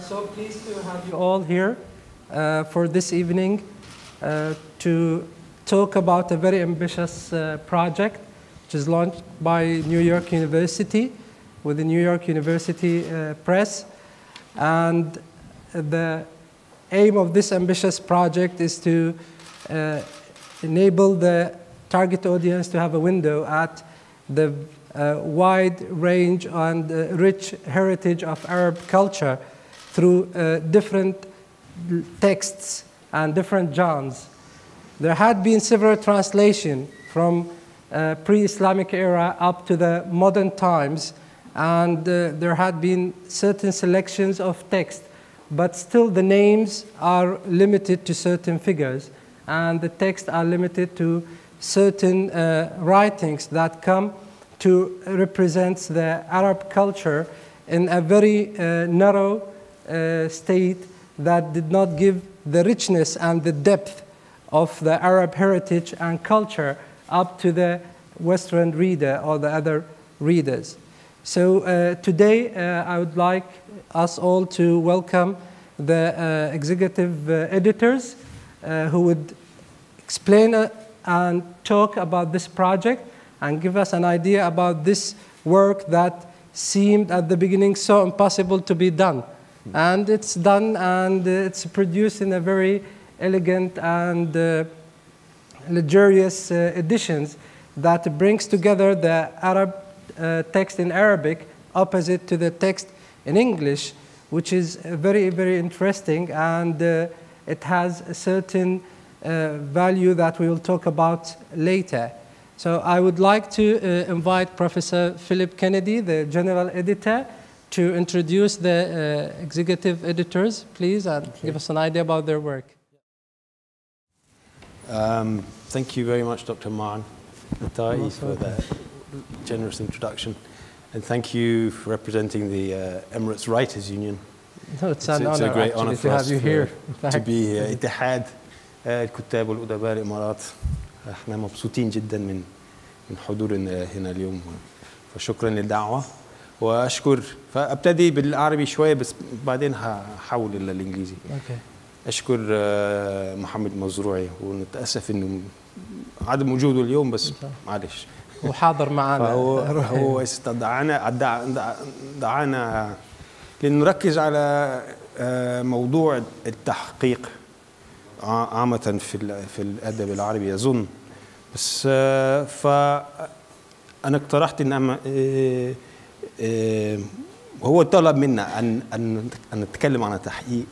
so pleased to have you all here for this evening to talk about a very ambitious project which is launched by New York University with the New York University Press. And the aim of this ambitious project is to enable the target audience to have a window at the wide range and rich heritage of Arab culture through different texts and different genres. There had been several translations from pre-Islamic era up to the modern times, and there had been certain selections of text, but still the names are limited to certain figures, and the texts are limited to certain writings that come to represent the Arab culture in a very narrow state that did not give the richness and the depth of the Arab heritage and culture up to the Western reader or the other readers. So today I would like us all to welcome the executive editors who would explain and talk about this project and give us an idea about this work that seemed at the beginning so impossible to be done. And it's done, and it's produced in a very elegant and luxurious editions that brings together the Arab text in Arabic opposite to the text in English, which is very, very interesting, and it has a certain value that we will talk about later. So I would like to invite Professor Philip Kennedy, the general editor, to introduce the executive editors, please, and give us an idea about their work. Thank you very much, Dr. Maan Natai, for that generous introduction. And thank you for representing the Emirates Writers Union. No, it's an honor, a great honor to have you here. To be here. اتحاد الكتاب والأدباء الإمارات. احنا مبسوطين جدا من حضورنا هنا اليوم. فشكرا للدعوة. وأشكر فأبتدي بالعربي شوية بس بعدين هحول إلى الإنجليزي. أشكر محمد مزروعي ونتأسف إنه عدم وجوده اليوم بس معلش. وحاضر معنا. هو دعانا لنركز على موضوع التحقيق عامة في الأدب العربي أظن. بس فأنا اقترحت إن هو طلب منا أن نتكلم عن التحقيق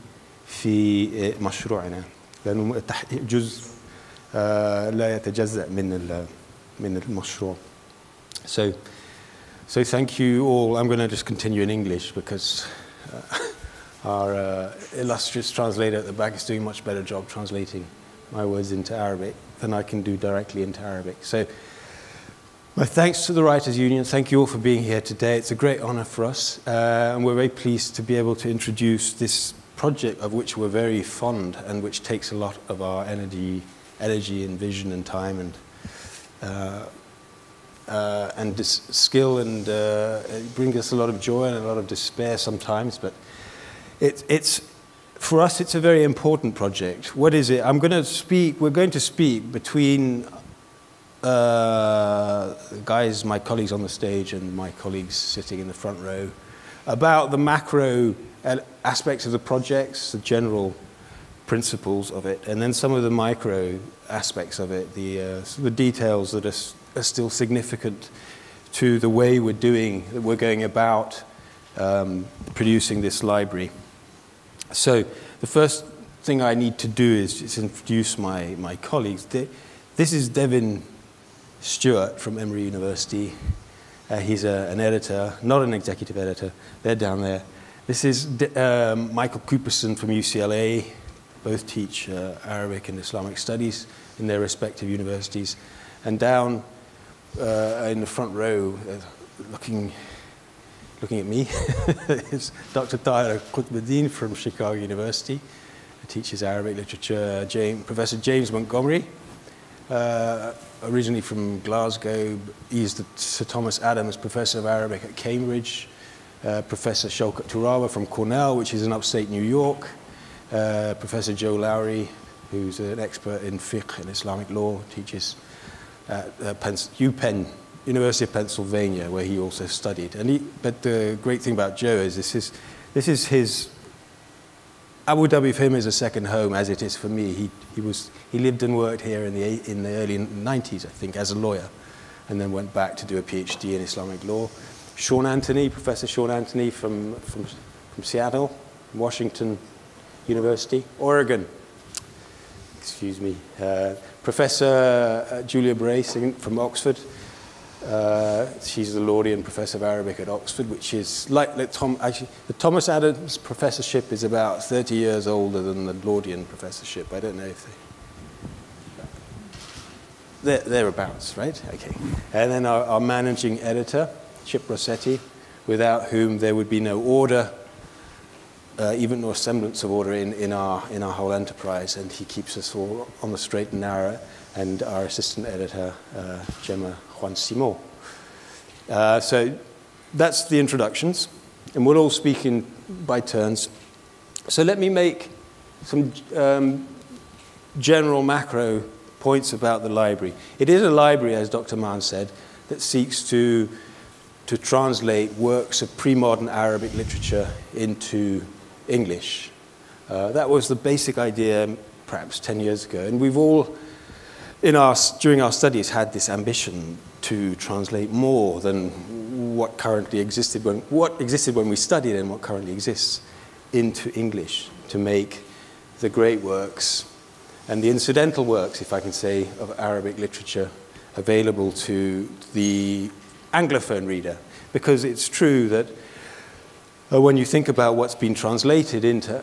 في مشروعنا لأنه التحقيق جزء لا يتجزأ من المشروع. So thank you all. I'm going to just continue in English because our illustrious translator at the back is doing a much better job translating my words into Arabic than I can do directly into Arabic. So my thanks to the Writers' Union. Thank you all for being here today. It's a great honor for us. And we're very pleased to be able to introduce this project of which we're very fond and which takes a lot of our energy and vision and time and this skill, and it brings us a lot of joy and a lot of despair sometimes, but for us it's a very important project. What is it? We're going to speak between guys, my colleagues on the stage and my colleagues sitting in the front row, about the macro aspects of the projects, the general principles of it, and then some of the micro aspects of it, the details that are still significant to the way we're going about producing this library. So the first thing I need to do is introduce my colleagues. This is Devin Stewart from Emory University. He's an editor, not an executive editor. They're down there. This is Michael Cooperson from UCLA. Both teach Arabic and Islamic studies in their respective universities. And down in the front row, looking at me, is Dr. Tahir Qutbuddin from Chicago University. He teaches Arabic literature. Professor James Montgomery, originally from Glasgow. He's the Sir Thomas Adams Professor of Arabic at Cambridge. Professor Shaukat Turaba from Cornell, which is in upstate New York, Professor Joe Lowry, who's an expert in fiqh and Islamic law, teaches at UPenn, University of Pennsylvania, where he also studied. But the great thing about Joe is this is his, Abu Dhabi for him is a second home, as it is for me. He lived and worked here in the early 90s, I think, as a lawyer, and then went back to do a PhD in Islamic law. Sean Anthony, Professor Sean Anthony from Seattle, Washington University, Oregon. Excuse me. Professor Julia Brace from Oxford. She's the Laurean Professor of Arabic at Oxford, which is actually, the Thomas Adams Professorship is about 30 years older than the Laurean Professorship. I don't know if they're thereabouts, right? Okay. And then our managing editor, Chip Rossetti, without whom there would be no order, even no semblance of order in our whole enterprise, and he keeps us all on the straight and narrow, and our assistant editor, Gemma Juan Simon. So that's the introductions, and we'll all speak by turns. So let me make some general macro points about the library. It is a library, as Dr. Mann said, that seeks to translate works of pre-modern Arabic literature into English. That was the basic idea perhaps 10 years ago, and we've all, during our studies, had this ambition to translate more than what currently existed when we studied and what currently exists into English, to make the great works and the incidental works, if I can say, of Arabic literature available to the Anglophone reader. Because it's true that when you think about what's been translated into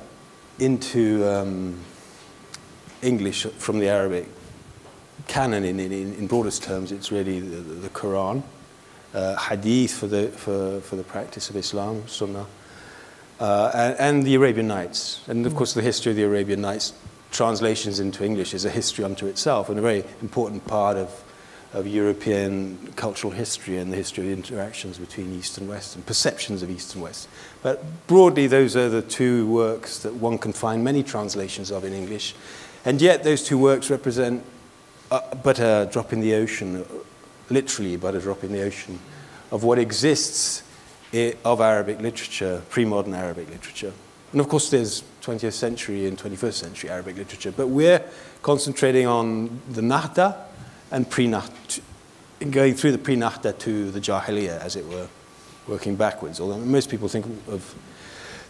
English from the Arabic canon, in broadest terms, it's really the Quran, Hadith for the practice of Islam, Sunnah, and the Arabian Nights. And of course, the history of the Arabian Nights translations into English is a history unto itself, and a very important part of European cultural history and the history of interactions between East and West and perceptions of East and West. But broadly, those are the two works that one can find many translations of in English. And yet those two works represent but a drop in the ocean, literally but a drop in the ocean, of what exists of Arabic literature, pre-modern Arabic literature. And of course, there's 20th century and 21st century Arabic literature, but we're concentrating on the Nahda and pre-Nahda, going through the pre-Nahda to the Jahiliyyah, as it were, working backwards. Although most people think of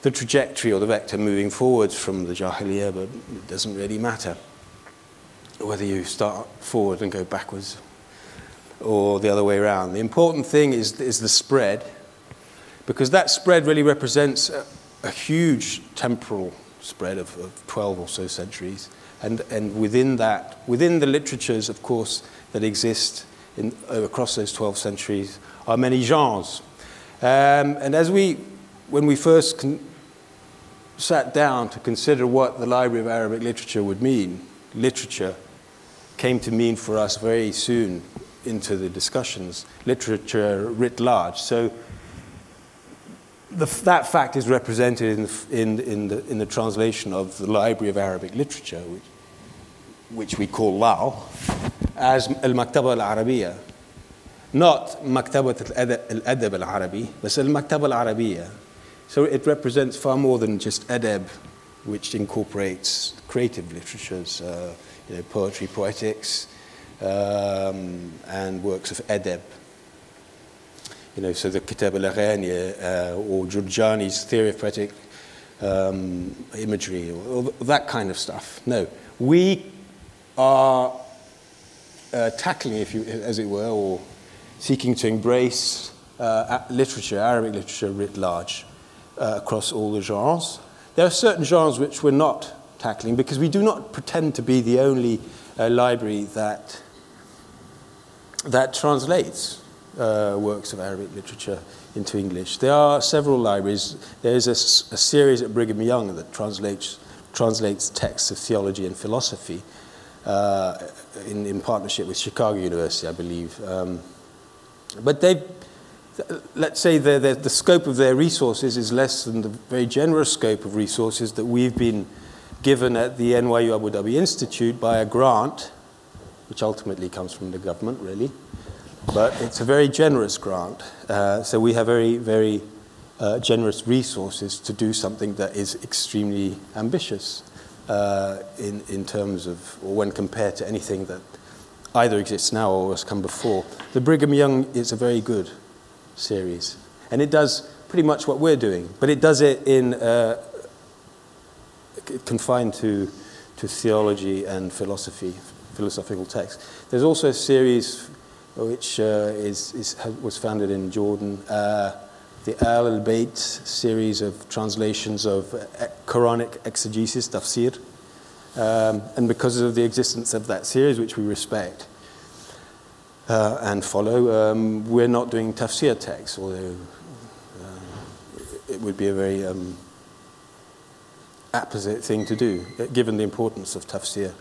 the trajectory or the vector moving forwards from the Jahiliyyah, but it doesn't really matter whether you start forward and go backwards or the other way around. The important thing is the spread, because that spread really represents a huge temporal spread of 12 or so centuries. And within that, within the literatures, of course, that exist across those 12 centuries are many genres. And when we first sat down to consider what the Library of Arabic Literature would mean, literature came to mean for us very soon into the discussions, literature writ large. So that fact is represented in the translation of the Library of Arabic Literature, which we call LAL, as Al-Maktaba Al-Arabiya. Not Maktabat Al-Adab Al-Arabi, but Al-Maktaba Al-Arabiya. So it represents far more than just adab, which incorporates creative literatures, poetry, poetics, and works of adab. So the Kitab al-Aghani or Jurjani's theory of poetic imagery, or that kind of stuff. No, we are tackling, as it were, or seeking to embrace literature, Arabic literature writ large, across all the genres. There are certain genres which we're not tackling because we do not pretend to be the only library that translates works of Arabic literature into English. There are several libraries. There is a series at Brigham Young that translates texts of theology and philosophy in partnership with Chicago University, I believe. But let's say the scope of their resources is less than the very generous scope of resources that we've been given at the NYU Abu Dhabi Institute by a grant, which ultimately comes from the government, really. But it's a very generous grant. So we have very, very generous resources to do something that is extremely ambitious in terms of, or when compared to anything that either exists now or has come before. The Brigham Young is a very good series. And it does pretty much what we're doing, but it does it in confined to theology and philosophy, philosophical texts. There's also a series which was founded in Jordan, the Al-Bayt series of translations of Quranic exegesis, tafsir. And because of the existence of that series, which we respect and follow, we're not doing tafsir texts, although it would be a very apposite thing to do, given the importance of tafsir.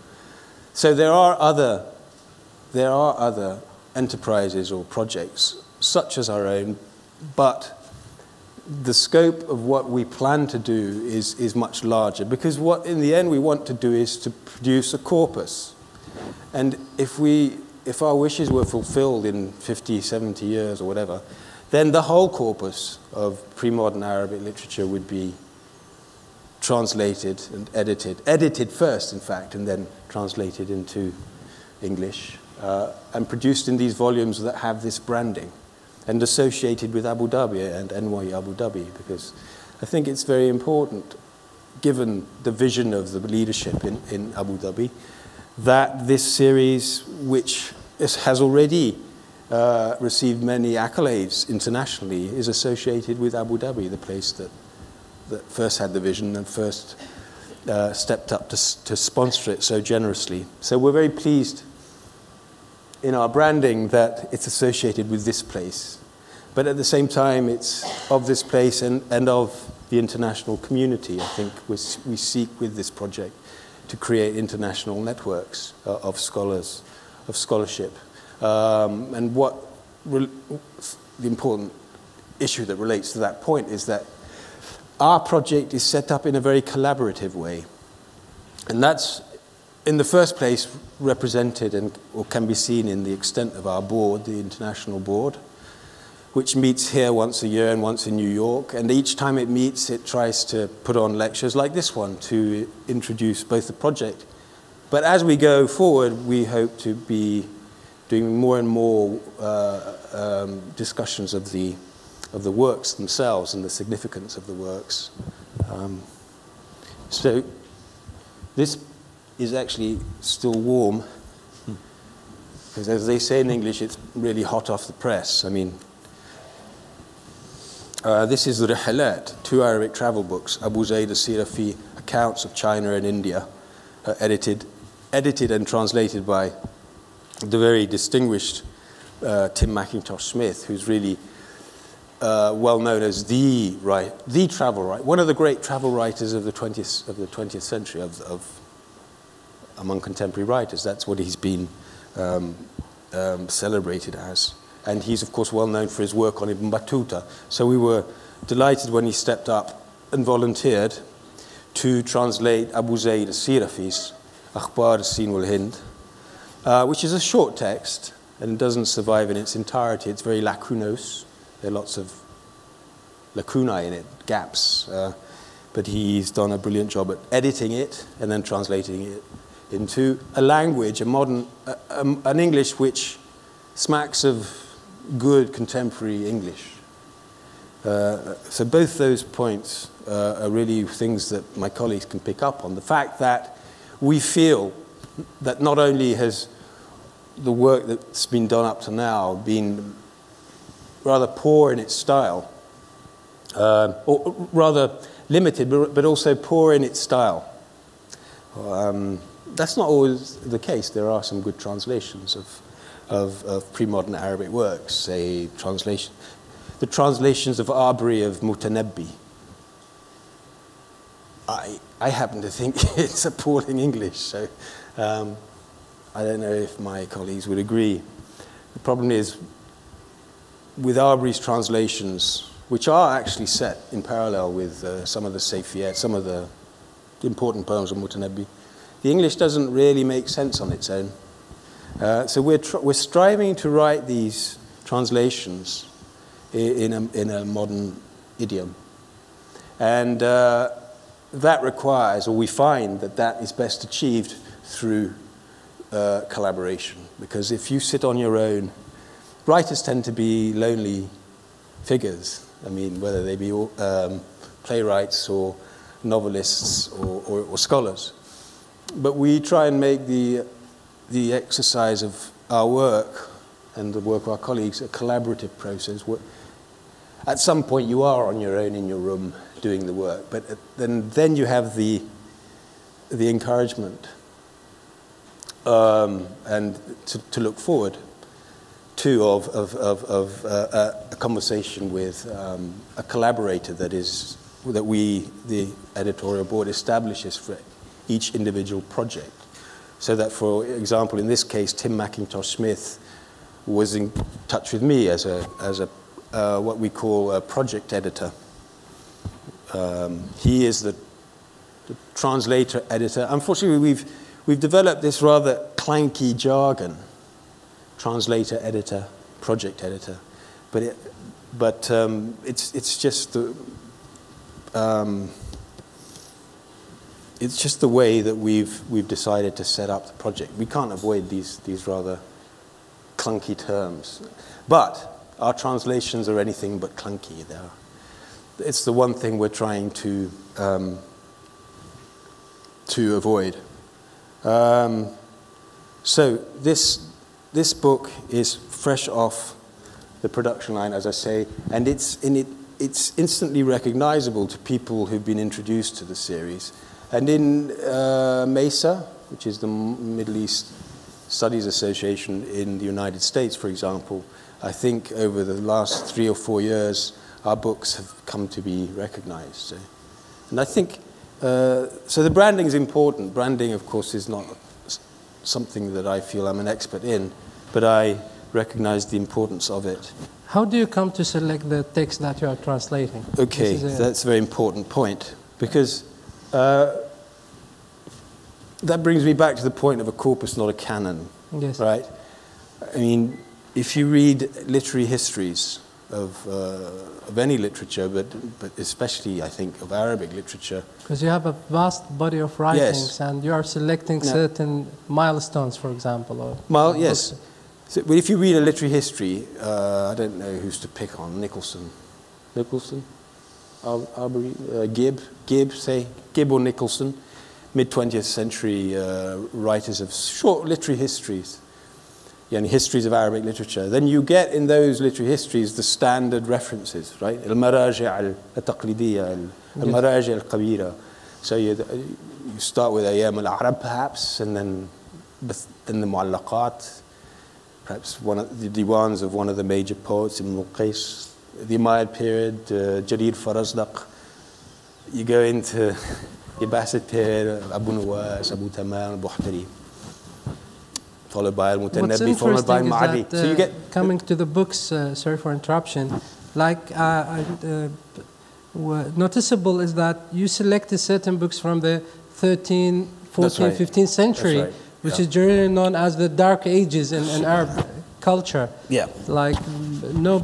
So there are other enterprises or projects, such as our own, but the scope of what we plan to do is much larger, because what in the end we want to do is to produce a corpus. And if our wishes were fulfilled in 50, 70 years or whatever, then the whole corpus of pre-modern Arabic literature would be translated and edited first, in fact, and then translated into English, and produced in these volumes that have this branding and associated with Abu Dhabi and NYU Abu Dhabi, because I think it's very important, given the vision of the leadership in Abu Dhabi, that this series, which has already received many accolades internationally, is associated with Abu Dhabi, the place that first had the vision and first stepped up to sponsor it so generously. So we're very pleased in our branding that it's associated with this place. But at the same time, it's of this place and of the international community. I think we seek with this project to create international networks of scholars, of scholarship. And the important issue that relates to that point is that our project is set up in a very collaborative way. And that's, in the first place, represented or can be seen in the extent of our board, the international board, which meets here once a year and once in New York. And each time it meets, it tries to put on lectures like this one to introduce both the project. But as we go forward, we hope to be doing more and more discussions of the works themselves and the significance of the works. So this is actually still warm, because as they say in English, it's really hot off the press. I mean, this is the Rihalat, 2 Arabic travel books, Abu Zayd al-Sirafi, Accounts of China and India, edited and translated by the very distinguished Tim McIntosh Smith, who's really well known as the travel writer, one of the great travel writers of the 20th century, among contemporary writers. That's what he's been celebrated as. And he's, of course, well known for his work on Ibn Battuta. So we were delighted when he stepped up and volunteered to translate Abu Zayd al-Sirafi's Akhbar al-Sin wal-Hind, which is a short text and doesn't survive in its entirety. It's very lacunose. There are lots of lacunae in it, gaps. But he's done a brilliant job at editing it and then translating it into a language, an English which smacks of good contemporary English. So both those points are really things that my colleagues can pick up on. The fact that we feel that not only has the work that's been done up to now been rather poor in its style, or rather limited, but also poor in its style. That's not always the case. There are some good translations of pre-modern Arabic works, say the translations of Abri of Mutanabbi. I happen to think it's appalling English, so I don't know if my colleagues would agree. The problem is with Arbery's translations, which are actually set in parallel with some of the Safiyat, some of the important poems of Mutanabbi, the English doesn't really make sense on its own. So we're striving to write these translations in a modern idiom. And that requires, or we find that is best achieved through collaboration. Because if you sit on your own, writers tend to be lonely figures. I mean, whether they be playwrights or novelists or scholars. But we try and make the exercise of our work and the work of our colleagues a collaborative process. At some point you are on your own in your room doing the work, but then you have the encouragement and to look forward to of a conversation with a collaborator that we, the editorial board, establishes for each individual project. So that, for example, in this case, Tim McIntosh Smith was in touch with me as a what we call a project editor. He is the translator editor. Unfortunately, we've developed this rather clanky jargon: translator, editor, project editor. But it's just the it's just the way that we've decided to set up the project. We can't avoid these rather clunky terms, but our translations are anything but clunky. It's the one thing we're trying to avoid. So this book is fresh off the production line, as I say, and it's instantly recognizable to people who've been introduced to the series. And in MESA, which is the Middle East Studies Association in the United States, for example, I think over the last 3 or 4 years, our books have come to be recognized. So, and I think, so the branding is important. Branding, of course, is not something that I feel I'm an expert in, but I recognize the importance of it. How do you come to select the text that you are translating? Okay, that's a very important point, because that brings me back to the point of a corpus, not a canon. Yes. Right? I mean, if you read literary histories of any literature, but especially, I think, of Arabic literature. Because you have a vast body of writings, yes. And you are selecting certain milestones, for example. Yes. So, but if you read a literary history, I don't know who's to pick on. Nicholson? Arbery? Gibb or Nicholson, mid-20th century writers of short literary histories, histories of Arabic literature. Then you get in those literary histories the standard references, right? Al-Maraji' al-Taqlidiyya, Al-Maraji' al-Kabira. So you start with Ayyam al-Arab, perhaps, and then the Mu'allaqat, perhaps one of the diwans of one of the major poets, Ibn al-Qais, the Umayyad period, Jarir Farazdaq. You go into the Abbasid period, Abu Nuwas, Abu Tamam, Buhtari, followed by Al-Mutanabbi, followed by Ma'adi. So you get coming to the books, sorry for interruption, like noticeable is that you selected certain books from the 13th, 14th, 15th century, which is generally known as the Dark Ages in Arab culture. Yeah. Like no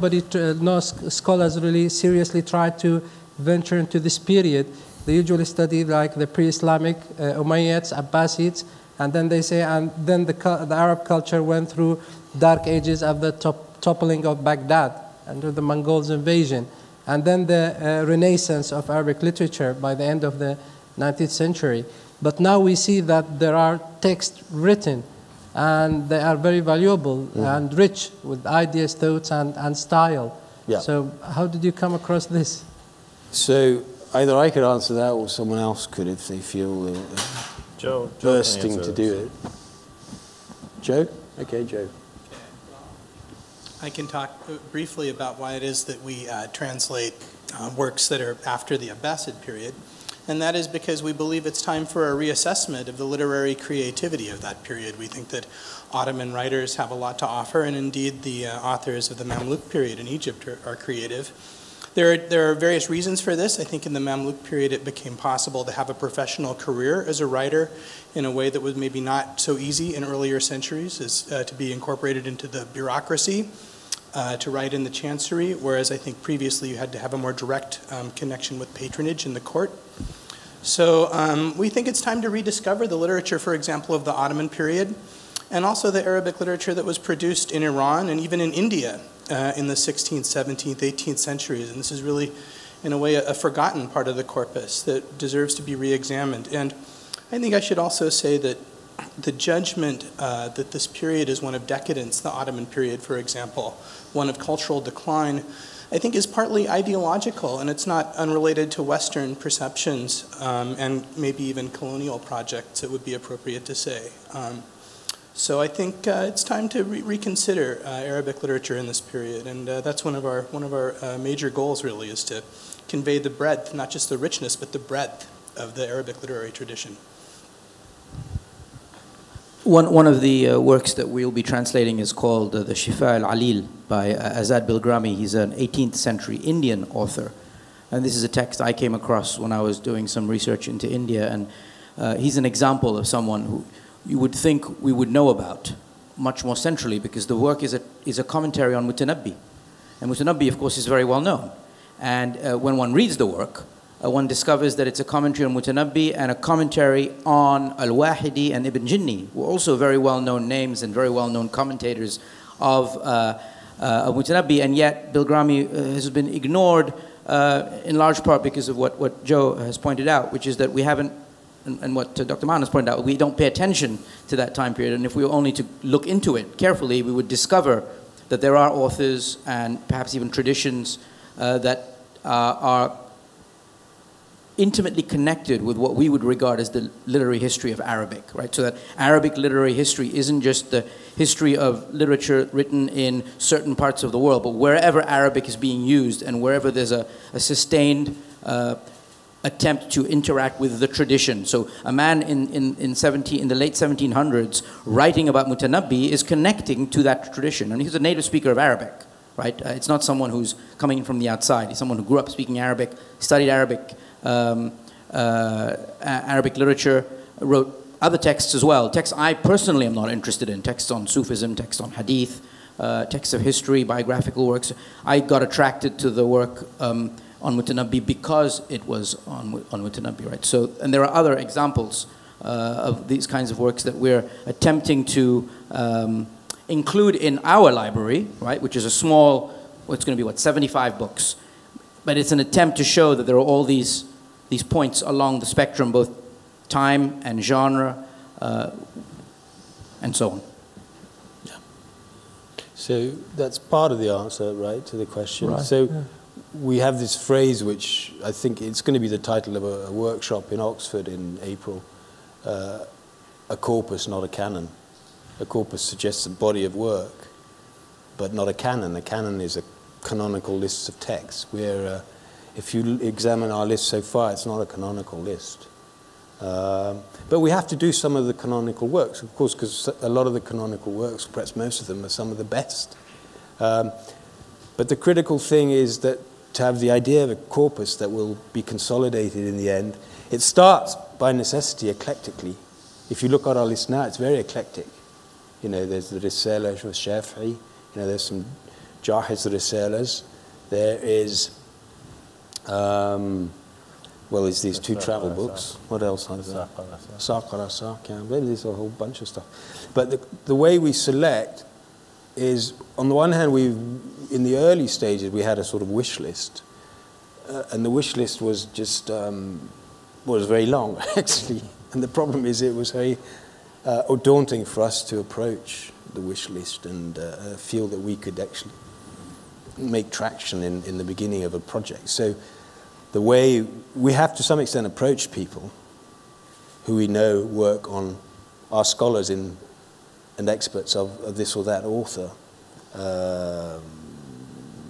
scholars really seriously try to venture into this period. They usually study like the pre-Islamic Umayyads, Abbasids, and then they say, and then the Arab culture went through dark ages of the toppling of Baghdad under the Mongols' invasion, and then the renaissance of Arabic literature by the end of the 19th century. But now we see that there are texts written, and they are very valuable and rich with ideas, thoughts, and style. Yeah. So how did you come across this? So either I could answer that or someone else could if they feel bursting to do it. Joe? Okay, Joe. I can talk briefly about why it is that we translate works that are after the Abbasid period. And that is because we believe it's time for a reassessment of the literary creativity of that period. We think that Ottoman writers have a lot to offer, and indeed the authors of the Mamluk period in Egypt are creative. There are various reasons for this. I think in the Mamluk period it became possible to have a professional career as a writer in a way that was maybe not so easy in earlier centuries, as to be incorporated into the bureaucracy, to write in the chancery, whereas I think previously you had to have a more direct connection with patronage in the court. So we think it's time to rediscover the literature, for example, of the Ottoman period, and also the Arabic literature that was produced in Iran and even in India in the 16th, 17th, 18th centuries. And this is really, in a way, a forgotten part of the corpus that deserves to be re-examined. And I think I should also say that the judgment that this period is one of decadence, the Ottoman period, for example, one of cultural decline, I think is partly ideological, and it's not unrelated to Western perceptions and maybe even colonial projects, it would be appropriate to say. So I think it's time to reconsider Arabic literature in this period, and that's one of our major goals, really, is to convey the breadth, not just the richness, but the breadth of the Arabic literary tradition. One of the works that we'll be translating is called the Shifa al-Alil by Azad Bilgrami. He's an 18th century Indian author. And this is a text I came across when I was doing some research into India. And he's an example of someone who you would think we would know about much more centrally, because the work is a commentary on Mutanabbi. And Mutanabbi, of course, is very well known. And when one reads the work, one discovers that it's a commentary on Mutanabbi and a commentary on Al-Wahidi and Ibn Jinni, who are also very well-known names and very well-known commentators of Mutanabbi, and yet Bilgrami has been ignored in large part because of what Joe has pointed out, which is that we haven't, and what Dr. Mahan has pointed out, we don't pay attention to that time period, and if we were only to look into it carefully, we would discover that there are authors and perhaps even traditions that are intimately connected with what we would regard as the literary history of Arabic, right? So that Arabic literary history isn't just the history of literature written in certain parts of the world, but wherever Arabic is being used and wherever there's a sustained attempt to interact with the tradition. So a man in the late 1700s writing about Mutanabbi is connecting to that tradition, and he's a native speaker of Arabic, right? It's not someone who's coming in from the outside. He's someone who grew up speaking Arabic, studied Arabic, Arabic literature, wrote other texts as well. Texts I personally am not interested in, texts on Sufism, texts on Hadith, texts of history, biographical works. I got attracted to the work on Mutanabbi because it was on Mutanabbi, right? So, and there are other examples of these kinds of works that we're attempting to include in our library, right? Which is a small, it's going to be what, 75 books. But it's an attempt to show that there are all these points along the spectrum, both time and genre, and so on. Yeah. So that's part of the answer, right, to the question. Right. So yeah. We have this phrase, which I think it's going to be the title of a workshop in Oxford in April, a corpus, not a canon. A corpus suggests a body of work, but not a canon. A canon is a canonical lists of texts, where if you examine our list so far, it's not a canonical list. But we have to do some of the canonical works, of course, because a lot of the canonical works, perhaps most of them, are some of the best. But the critical thing is that to have the idea of a corpus that will be consolidated in the end, it starts by necessity eclectically. If you look at our list now, it's very eclectic. You know, there's the Risala of Shafi'i, you know, there's some Jahiz Risalas, there is, well, there's these two travel books. What else are there? Saq, yeah, there's a whole bunch of stuff. But the way we select is, on the one hand, in the early stages, we had a sort of wish list. And the wish list was just, was very long, actually. And the problem is it was very daunting for us to approach the wish list and feel that we could actually make traction in the beginning of a project. So the way we have to some extent approach people who we know work on, are scholars in and experts of this or that author.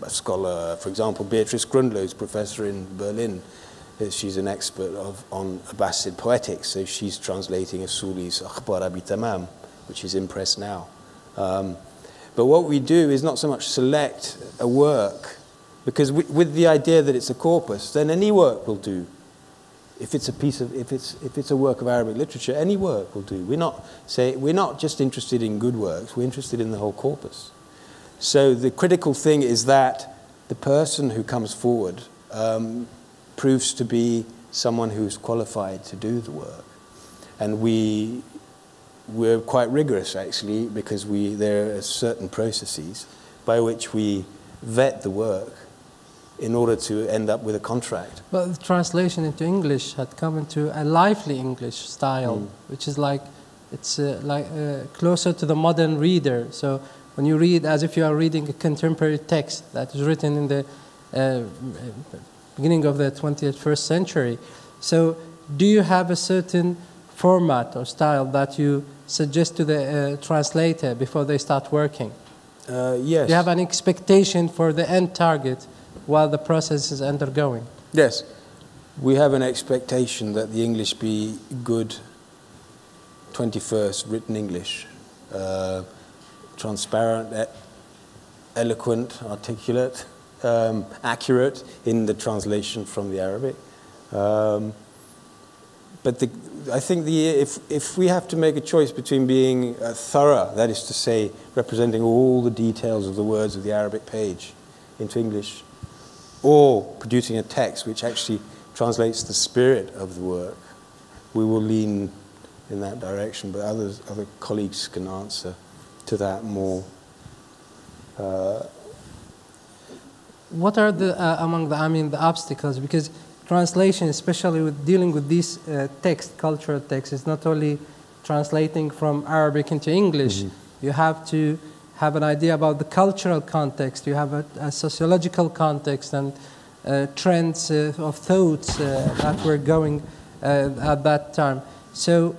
A scholar, for example, Beatrice Grundlos, professor in Berlin, She's an expert on Abbasid poetics, so she's translating Asuli's Akhbar Abi Tamam, which is in press now. But what we do is not so much select a work, because with the idea that it's a corpus, then any work will do. If it's a work of Arabic literature, any work will do. We're not just interested in good works, we're interested in the whole corpus. So the critical thing is that the person who comes forward proves to be someone who's qualified to do the work. And we're quite rigorous, actually, because there are certain processes by which we vet the work in order to end up with a contract. But the translation into English had come into a lively English style, which is closer to the modern reader. So when you read as if you are reading a contemporary text that is written in the beginning of the 21st century. So do you have a certain format or style that you suggest to the translator before they start working? Yes. Do you have an expectation for the end target while the process is undergoing? Yes. We have an expectation that the English be good 21st written English, transparent, eloquent, articulate, accurate in the translation from the Arabic. But I think if we have to make a choice between being thorough, that is to say, representing all the details of the words of the Arabic page into English, or producing a text which actually translates the spirit of the work, we will lean in that direction. But other colleagues can answer to that more. What are the obstacles? Because translation, especially with dealing with these cultural texts, is not only translating from Arabic into English. You have to have an idea about the cultural context. You have a sociological context and trends of thoughts that were going at that time. So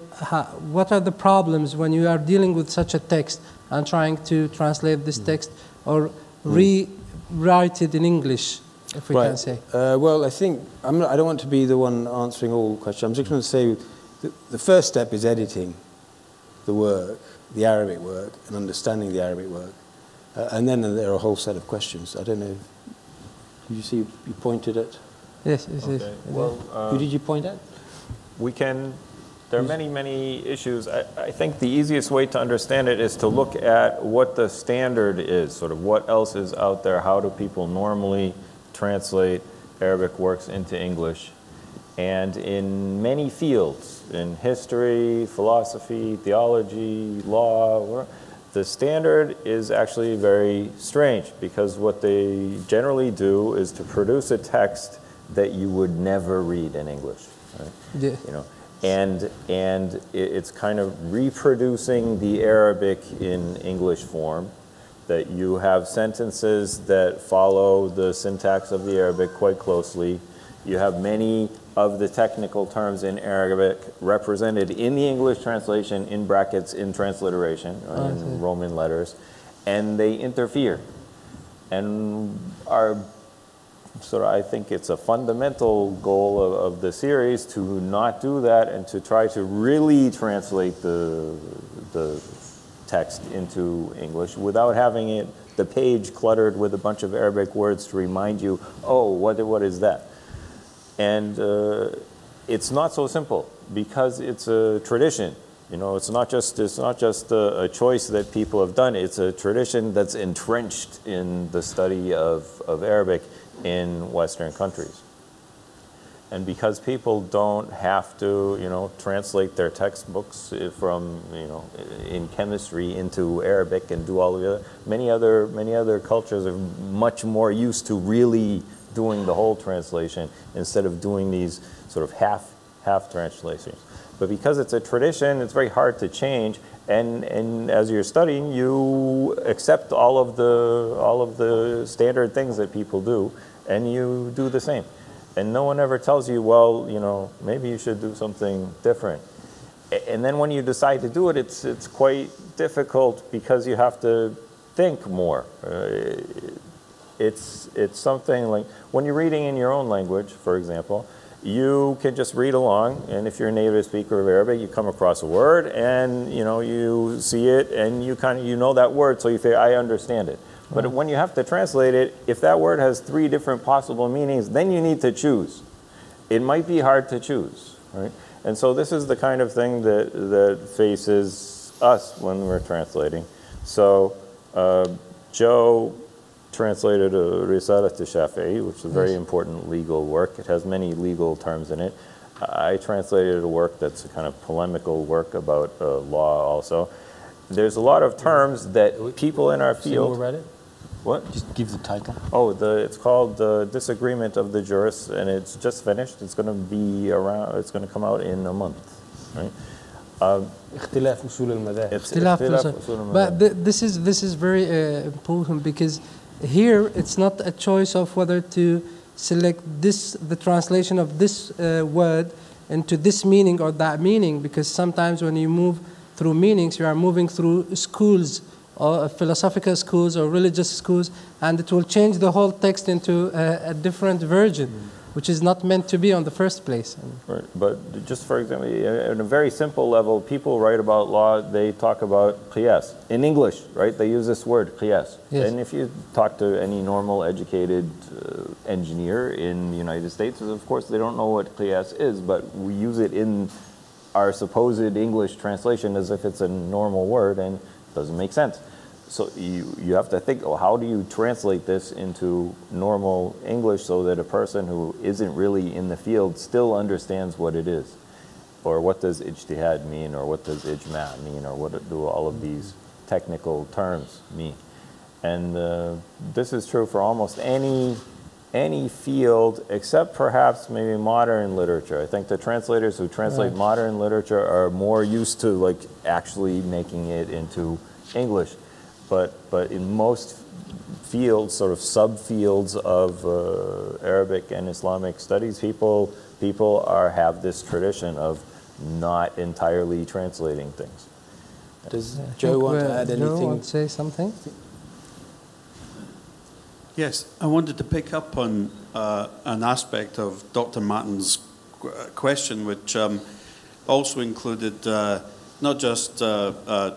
what are the problems when you are dealing with such a text and trying to translate this text or rewrite it in English, if we can say? Well, I think, I don't want to be the one answering all questions. I'm just going to say the first step is editing the work, the Arabic work, and understanding the Arabic work. And then there are a whole set of questions. I don't know. Did you see you pointed at? Yes. Okay. Well, who did you point at? There are many issues. I think the easiest way to understand it is to look at what the standard is, sort of what else is out there. How do people normally translate Arabic works into English? And in many fields, in history, philosophy, theology, law, the standard is actually very strange, because what they generally do is to produce a text that you would never read in English. Right? Yeah. You know, and it's kind of reproducing the Arabic in English form, that you have sentences that follow the syntax of the Arabic quite closely. You have many of the technical terms in Arabic represented in the English translation in brackets in transliteration, or in Roman letters, and they interfere. And I think it's a fundamental goal of the series to not do that and to try to really translate the text into English without having the page cluttered with a bunch of Arabic words to remind you, oh, what is that? And it's not so simple, because it's a tradition. You know, it's not just a choice that people have done. It's a tradition that's entrenched in the study of Arabic in Western countries. And because people don't have to, translate their textbooks from, in chemistry into Arabic and do all of the many other cultures are much more used to really doing the whole translation instead of doing these sort of half translations. But because it's a tradition, it's very hard to change. And as you're studying, you accept all of the standard things that people do, and you do the same. And no one ever tells you, well, maybe you should do something different. And then when you decide to do it, it's quite difficult, because you have to think more. It's something like when you're reading in your own language, for example, you can just read along, and if you're a native speaker of Arabic, you come across a word, and you see it, and you know that word, so you say, I understand it. But when you have to translate it, if that word has 3 different possible meanings, then you need to choose. It might be hard to choose, right? And so this is the kind of thing that faces us when we're translating. So Joe translated a Risalat al-Shafi'i, which is a very important legal work. It has many legal terms in it. I translated a work that's a kind of polemical work about law also. There's a lot of terms that people in our field... read it? What? Just give the title. Oh, it's called The Disagreement of the Jurists, and it's just finished. It's going to be around, it's going to come out in a month, right? اختلاف أصول المذاهب. But this is very important, because here it's not a choice of whether to select the translation of this word into this meaning or that meaning, because sometimes when you move through meanings, you are moving through schools, or philosophical schools or religious schools, and it will change the whole text into a different version, which is not meant to be on the first place. Right. But just for example, at a very simple level, people write about law, they talk about qiyas. In English, right, they use this word, qiyas. Yes. And if you talk to any normal educated engineer in the United States, of course they don't know what qiyas is, but we use it in our supposed English translation as if it's a normal word, and it doesn't make sense. So you have to think, oh, how do you translate this into normal English so that a person who isn't really in the field still understands what it is? Or what does ijtihad mean, or what does ijma' mean, or what do all of these technical terms mean? And this is true for almost any field except perhaps maybe modern literature. I think the translators who translate modern literature are more used to like actually making it into English. But in most fields, sort of subfields of Arabic and Islamic studies, people have this tradition of not entirely translating things. Does Joe want to add anything? Joe want to say something? Yes, I wanted to pick up on an aspect of Dr. Martin's question, which also included not just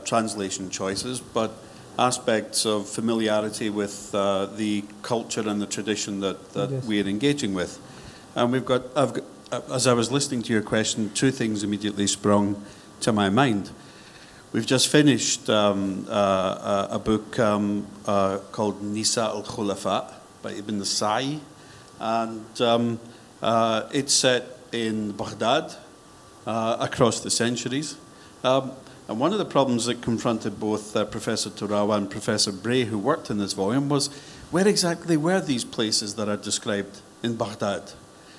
translation choices, but aspects of familiarity with the culture and the tradition that Yes. we are engaging with. And as I was listening to your question, 2 things immediately sprung to my mind. We've just finished a book called Nisa al-Khulafa by Ibn Sa'i, and it's set in Baghdad across the centuries. And one of the problems that confronted both Professor Turawa and Professor Bray, who worked in this volume, was where exactly were these places that are described in Baghdad?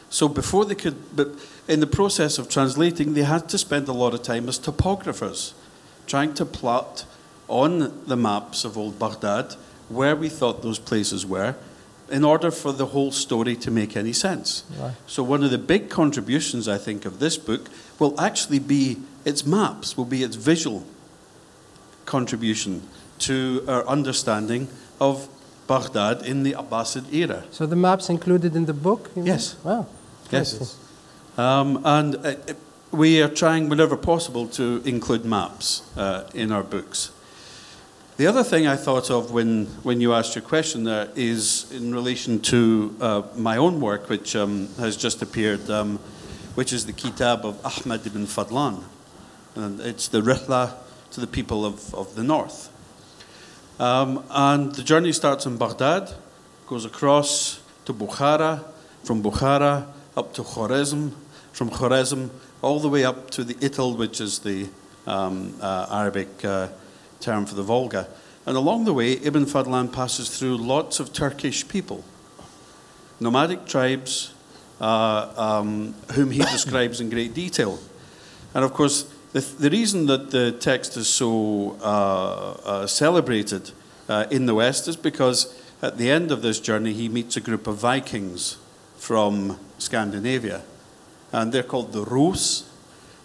So before they could, but in the process of translating, they had to spend a lot of time as topographers, trying to plot on the maps of old Baghdad where we thought those places were, in order for the whole story to make any sense. Right. So one of the big contributions, I think, of this book will actually be its maps, will be its visual contribution to our understanding of Baghdad in the Abbasid era. So the maps included in the book? You mean? Yes. Wow. Yes. And we are trying whenever possible to include maps in our books. The other thing I thought of when you asked your question there is in relation to my own work, which has just appeared, which is the Kitab of Ahmad ibn Fadlan. And it's the Rihla to the people of the north. And the journey starts in Baghdad, goes across to Bukhara, from Bukhara up to Khwarezm, from Khwarezm all the way up to the Itil, which is the Arabic term for the Volga. And along the way, Ibn Fadlan passes through lots of Turkish people, nomadic tribes, whom he describes in great detail. And of course, the reason that the text is so celebrated in the West is because at the end of this journey, he meets a group of Vikings from Scandinavia. And they're called the Rus,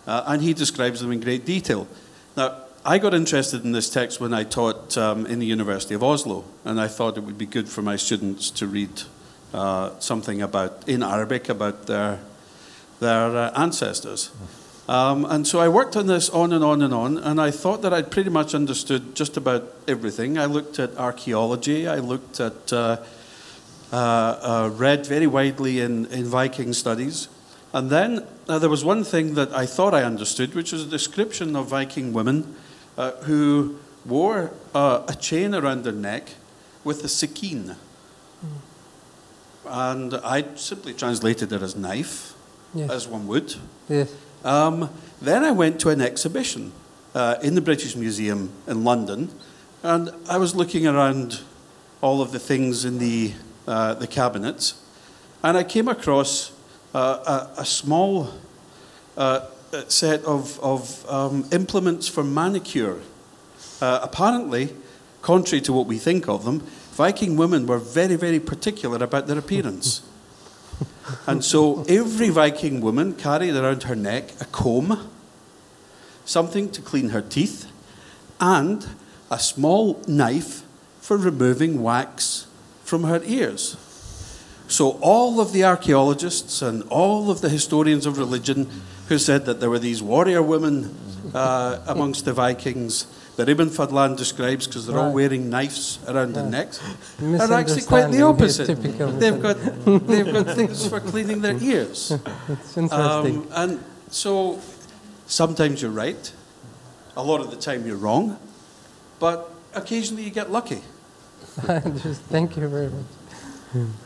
and he describes them in great detail. Now, I got interested in this text when I taught in the University of Oslo, and I thought it would be good for my students to read something in Arabic about their their ancestors. And so I worked on this on and on and on, and I thought that I'd pretty much understood just about everything. I looked at archaeology, I looked at, read very widely in Viking studies, and then there was one thing that I thought I understood, which was a description of Viking women who wore a chain around their neck with a sekin. And I simply translated it as knife, Yes. as one would. Yes. Then I went to an exhibition in the British Museum in London, and I was looking around all of the things in the cabinets, and I came across a small set of implements for manicure. Apparently, contrary to what we think of them, Viking women were very, very particular about their appearance. And so every Viking woman carried around her neck a comb, something to clean her teeth, and a small knife for removing wax from her ears. So all of the archaeologists and all of the historians of religion who said that there were these warrior women amongst the Vikings that Ibn Fadlan describes because they're all wearing knives around their necks, are actually quite the opposite. They've got things for cleaning their ears. It's interesting. And so sometimes you're right, a lot of the time you're wrong, but occasionally you get lucky. Thank you very much.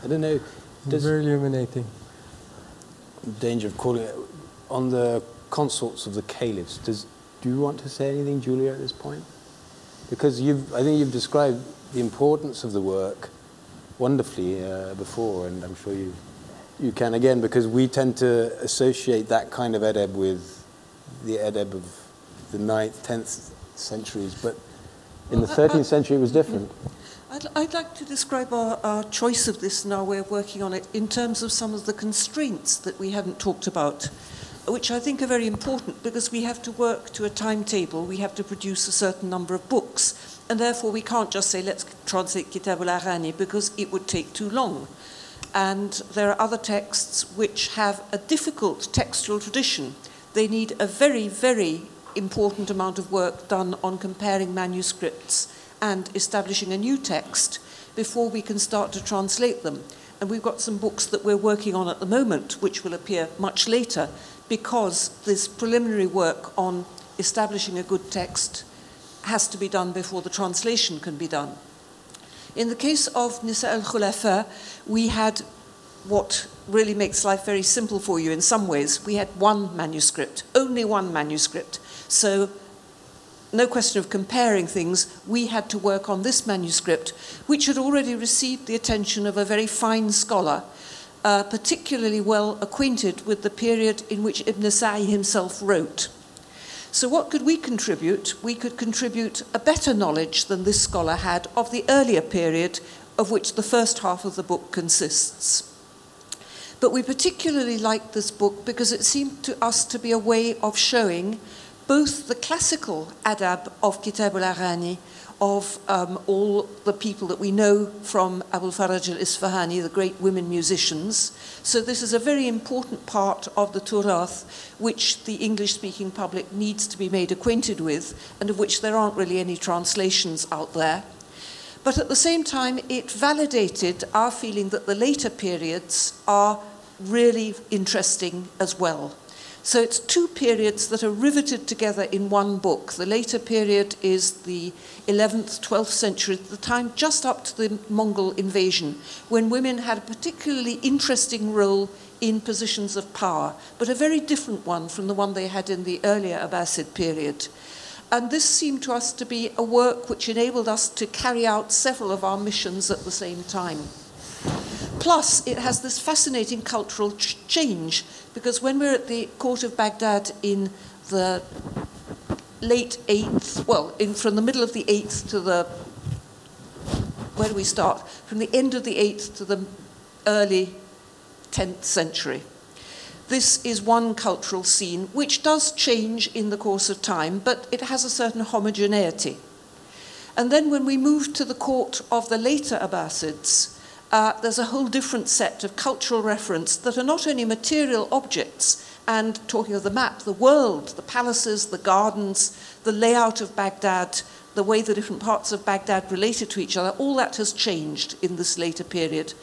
I don't know. Very illuminating. Danger of calling it on the consorts of the caliphs. Do you want to say anything, Julia, at this point? Because I think you've described the importance of the work wonderfully before, and I'm sure you can again, because we tend to associate that kind of edeb with the edeb of the 9th, 10th centuries, but in the 13th century it was different. I'd like to describe our choice of this and our way of working on it in terms of some of the constraints that we haven't talked about, which I think are very important because we have to work to a timetable, we have to produce a certain number of books, and therefore we can't just say, let's translate Kitab al-Aghani because it would take too long. And there are other texts which have a difficult textual tradition. They need a very, very important amount of work done on comparing manuscripts and establishing a new text before we can start to translate them. And we've got some books that we're working on at the moment, which will appear much later, because this preliminary work on establishing a good text has to be done before the translation can be done. In the case of Nisa al-Khulafa, we had what really makes life very simple for you in some ways. We had one manuscript, only one manuscript. So no question of comparing things. We had to work on this manuscript, which had already received the attention of a very fine scholar, particularly well acquainted with the period in which Ibn Sa'i himself wrote. So what could we contribute? We could contribute a better knowledge than this scholar had of the earlier period of which the first half of the book consists. But we particularly liked this book because it seemed to us to be a way of showing both the classical adab of Kitab al-Aghani, of all the people that we know from Abul Faraj al-Isfahani, the great women musicians. So this is a very important part of the Turath, which the English-speaking public needs to be made acquainted with, and of which there aren't really any translations out there. But at the same time, it validated our feeling that the later periods are really interesting as well. So it's two periods that are riveted together in one book. The later period is the 11th, 12th century, the time just up to the Mongol invasion, when women had a particularly interesting role in positions of power, but a very different one from the one they had in the earlier Abbasid period. And this seemed to us to be a work which enabled us to carry out several of our missions at the same time. Plus, it has this fascinating cultural change, because when we're at the court of Baghdad in the late 8th, well, from the middle of the 8th to the, where do we start? From the end of the 8th to the early 10th century. This is one cultural scene which does change in the course of time, but it has a certain homogeneity. And then when we move to the court of the later Abbasids, there's a whole different set of cultural reference that are not only material objects, and talking of the map, the world, the palaces, the gardens, the layout of Baghdad, the way the different parts of Baghdad related to each other, all that has changed in this later period.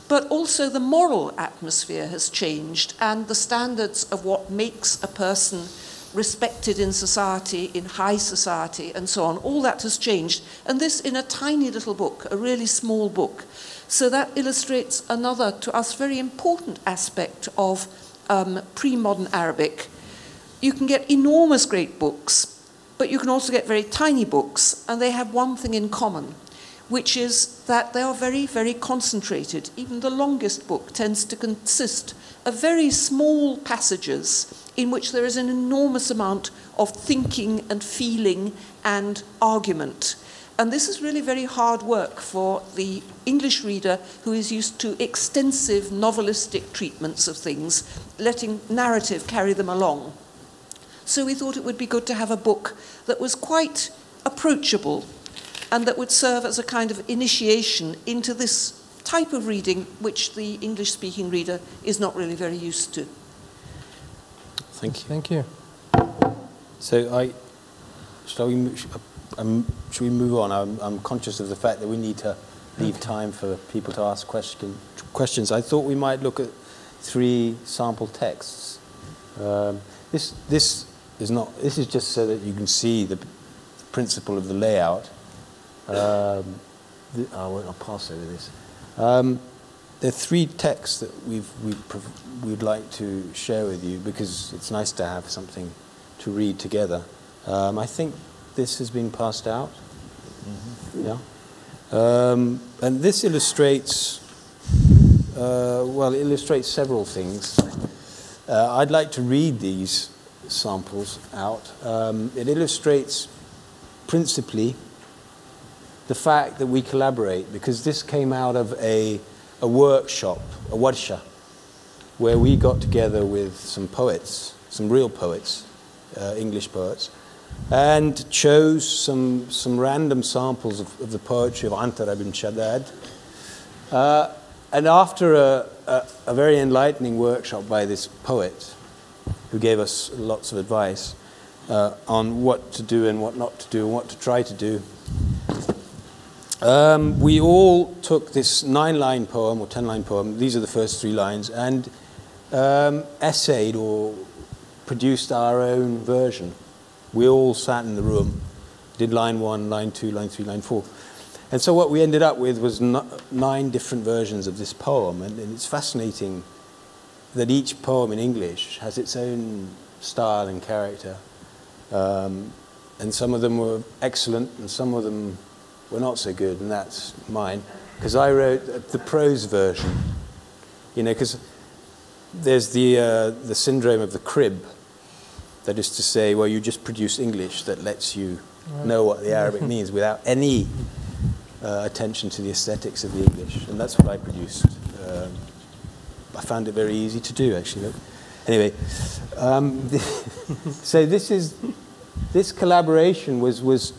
But also the moral atmosphere has changed, and the standards of what makes a person respected in society, in high society, and so on, all that has changed. And this in a tiny little book, a really small book. So that illustrates another, to us, very important aspect of pre-modern Arabic. You can get enormous great books, but you can also get very tiny books, and they have one thing in common, which is that they are very, very concentrated. Even the longest book tends to consist of very small passages in which there is an enormous amount of thinking and feeling and argument. And this is really very hard work for the English reader who is used to extensive novelistic treatments of things, letting narrative carry them along. So we thought it would be good to have a book that was quite approachable and that would serve as a kind of initiation into this type of reading which the English-speaking reader is not really very used to. Thank you. Thank you. So should we move on? I'm conscious of the fact that we need to leave time for people to ask questions. I thought we might look at 3 sample texts. This is just so that you can see the principle of the layout. I'll pass over this. There are 3 texts that we'd like to share with you because it's nice to have something to read together. I think this has been passed out. Mm-hmm. Yeah. And this illustrates, it illustrates several things. I'd like to read these samples out. It illustrates principally the fact that we collaborate, because this came out of a workshop, a warsha, where we got together with some poets, some real poets, English poets, and chose some random samples of the poetry of Antar ibn Shaddad. And after a very enlightening workshop by this poet, who gave us lots of advice on what to do and what not to do and what to try to do, we all took this 9-line poem or 10-line poem, these are the first 3 lines, and essayed or produced our own version. We all sat in the room, did line 1, line 2, line 3, line 4. And so what we ended up with was 9 different versions of this poem, and it's fascinating that each poem in English has its own style and character. And some of them were excellent, and some of them were not so good, and that's mine, because I wrote the prose version. You know, because there's the syndrome of the crib. That is to say, well, you just produce English that lets you know what the Arabic means without any attention to the aesthetics of the English. And that's what I produced. I found it very easy to do, actually. Anyway, so this collaboration was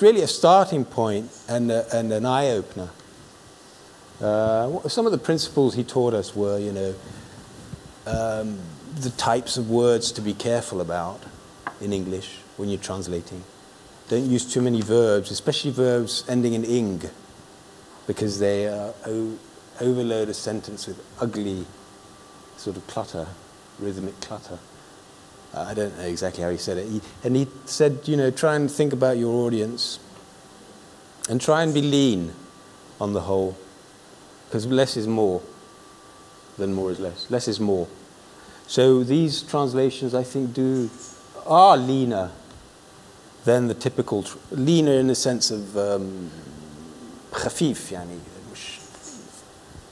really a starting point and an eye-opener. Some of the principles he taught us were, you know, the types of words to be careful about in English when you're translating. Don't use too many verbs, especially verbs ending in ing, because they overload a sentence with ugly sort of clutter, rhythmic clutter. I don't know exactly how he said it. He said, you know, try and think about your audience and try and be lean on the whole, because less is more than more is less. Less is more. So these translations, I think, are leaner than the typical, leaner in the sense of خفيف, يعني مش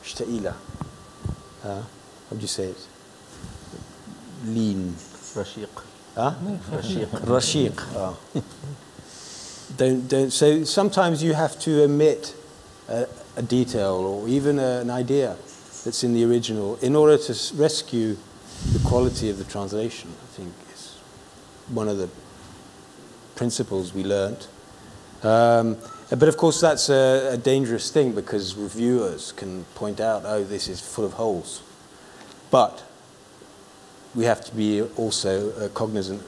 ثقيلة. How would you say it? Lean. رشيق. Huh? رشيق. Oh. Don't. So sometimes you have to omit a detail or even an idea that's in the original in order to rescue the quality of the translation. I think is one of the principles we learnt. But of course, that's a dangerous thing because reviewers can point out, oh, this is full of holes. But we have to be also cognizant,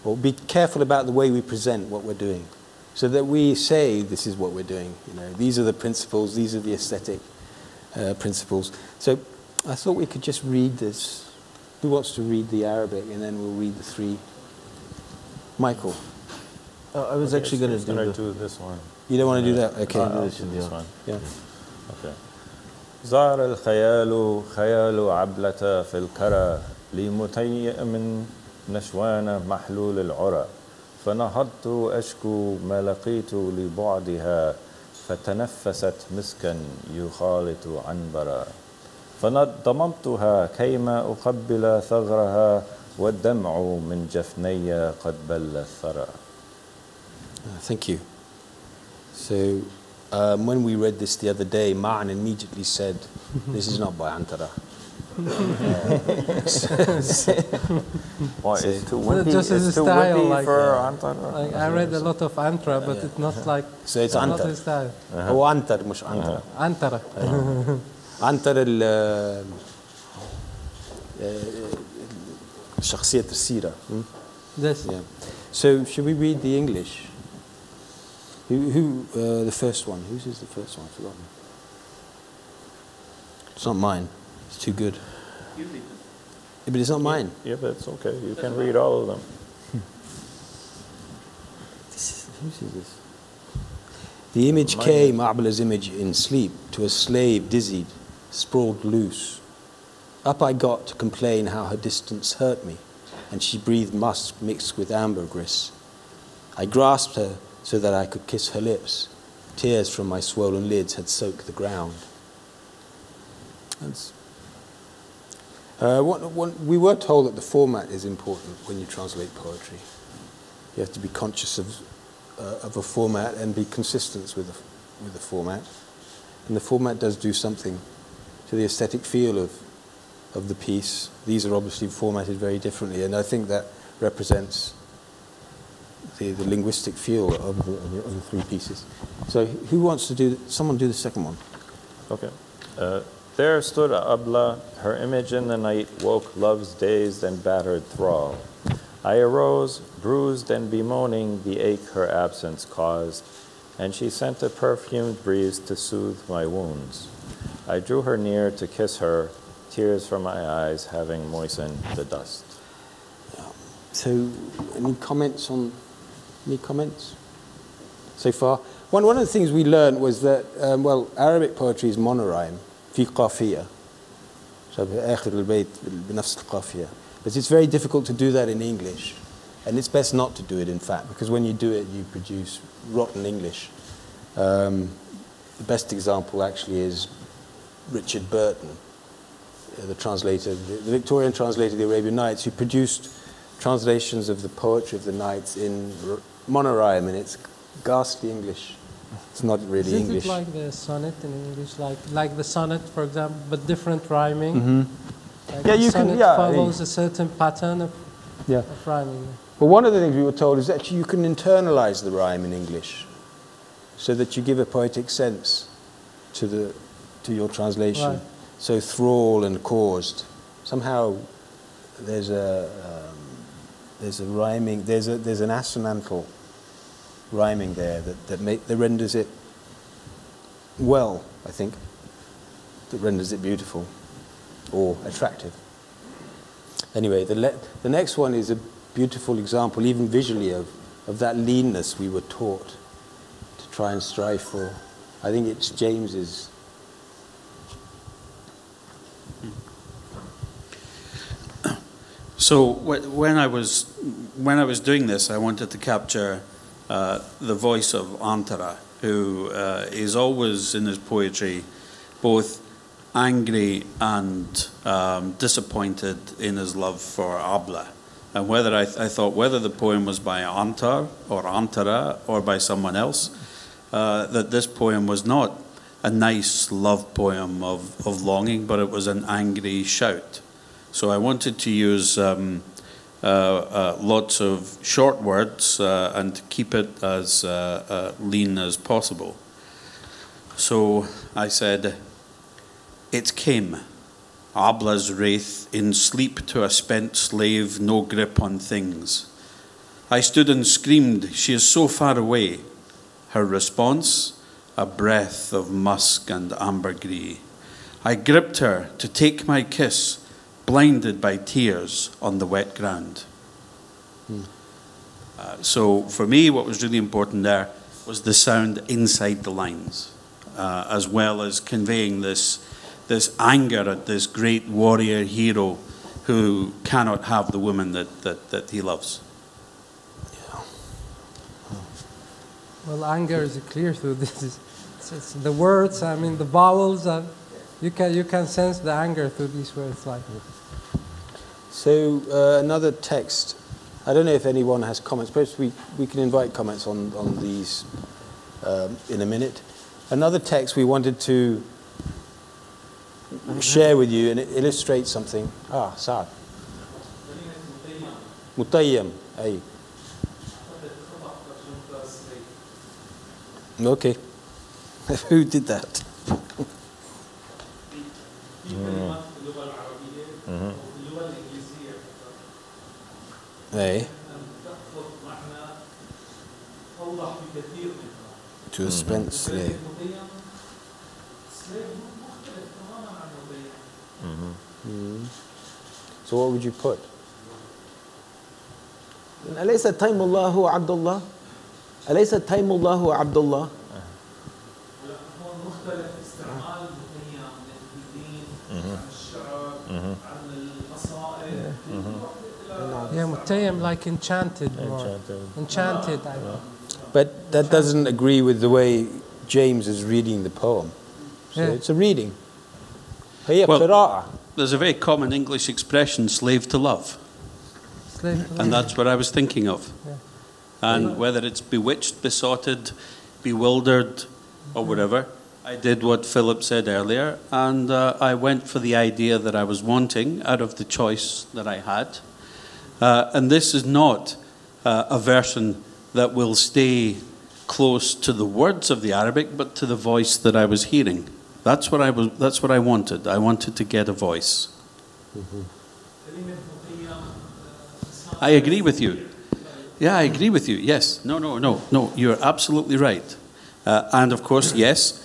or be careful about the way we present what we're doing, so that we say this is what we're doing. You know, these are the principles, these are the aesthetic principles. So I thought we could just read this. Who wants to read the Arabic, and then we'll read the three. Michael. I was actually going to do this one. You don't want to do that? Okay. This one. Yeah. Okay. زار الخيال خيال عبلة في الكرى لمتيم نشوان محلول العرى فنهضت أشكو ما لقيت لبعدها فتنفست مسكا يخالط عنبرا فضممتها كيما أقبل ثغرها والدمع من جفني قد بل الثرى. Thank you. So when we read this the other day, Ma'an immediately said, this is not by Antara. Why? It's too Well, wimpy, just as it's a too style, wimpy like, for Antara? Like, I read a lot of Antara, but it's not like So it's not Antar. his style. هو عنتر مش عنتر. Antara. عنتر شخصية السيرة. This. Yeah. So should we read the English? Who the first one? Whose is the first one? I've forgotten. It's not mine. It's too good. You read it. Yeah, but it's not mine. Yeah, but it's okay. You can read all of them. Whose is this? The image came, Abla's image, in sleep, to a slave dizzied, sprawled loose. Up I got to complain how her distance hurt me, and she breathed musk mixed with ambergris. I grasped her so that I could kiss her lips. Tears from my swollen lids had soaked the ground. We were told that the format is important when you translate poetry. You have to be conscious of a format and be consistent with the format. And the format does do something to the aesthetic feel of the piece. These are obviously formatted very differently, and I think that represents the linguistic feel of the three pieces. So who wants to do, someone do the second one? Okay. There stood Abla, her image in the night woke love's dazed and battered thrall. I arose, bruised and bemoaning the ache her absence caused, and she sent a perfumed breeze to soothe my wounds. I drew her near to kiss her, tears from my eyes having moistened the dust. So, any comments so far? One of the things we learned was that, Arabic poetry is monorhyme, في قافية. آخر البيت بنفس القافية. But it's very difficult to do that in English. And it's best not to do it, in fact, because when you do it, you produce rotten English. The best example, actually, is Richard Burton, the translator, the Victorian translator of the Arabian Nights, who produced translations of the poetry of the Nights in monorhyme, and it's ghastly English. It's not really English. Is it like the sonnet in English, like the sonnet, for example, but different rhyming? Mm-hmm. Like Yeah, the you can. sonnet Yeah, follows a certain pattern of rhyming. But one of the things we were told is that you can internalize the rhyme in English, so that you give a poetic sense to your translation. Right. So thrall and caused. Somehow there's a rhyming. There's an assonantal rhyming there that renders it well, I think. That renders it beautiful or attractive. Anyway, the next one is a beautiful example, even visually, of that leanness we were taught to try and strive for. I think it's James's. So when I was doing this, I wanted to capture the voice of Antara, who is always in his poetry both angry and disappointed in his love for Abla. And whether I thought whether the poem was by Antar or Antara or by someone else, that this poem was not a nice love poem of longing, but it was an angry shout. So I wanted to use lots of short words and to keep it as lean as possible. So I said, it came, Abla's wraith, in sleep to a spent slave, no grip on things. I stood and screamed, she is so far away. Her response, a breath of musk and ambergris. I gripped her to take my kiss, blinded by tears on the wet ground. So for me, what was really important there was the sound inside the lines, as well as conveying this anger at this great warrior hero who cannot have the woman that he loves. Well, anger is clear through this. It's the words, I mean, the vowels, you can sense the anger through these words. Like. So another text, I don't know if anyone has comments, perhaps we can invite comments on these in a minute. Another text we wanted to share with you, and it illustrates something. Saad. Mutayyam, ay. Okay. Who did that? Hey. To a spent slave. So what would you put? أليس تيم الله هو عبد الله؟ أليس تيم الله هو عبد الله؟ Yeah, Mutayyam, like enchanted. Enchanted. But that doesn't agree with the way James is reading the poem. So it's a reading. Well, there's a very common English expression, slave to love. Slave to love. And that's what I was thinking of. Yeah. And whether it's bewitched, besotted, bewildered, or whatever, I did what Philip said earlier, and I went for the idea that I was wanting out of the choice that I had. And this is not a version that will stay close to the words of the Arabic, but to the voice that I was hearing. That's what I wanted. I wanted to get a voice. I agree with you. Yeah, I agree with you. Yes. No. You're absolutely right. And of course, yes,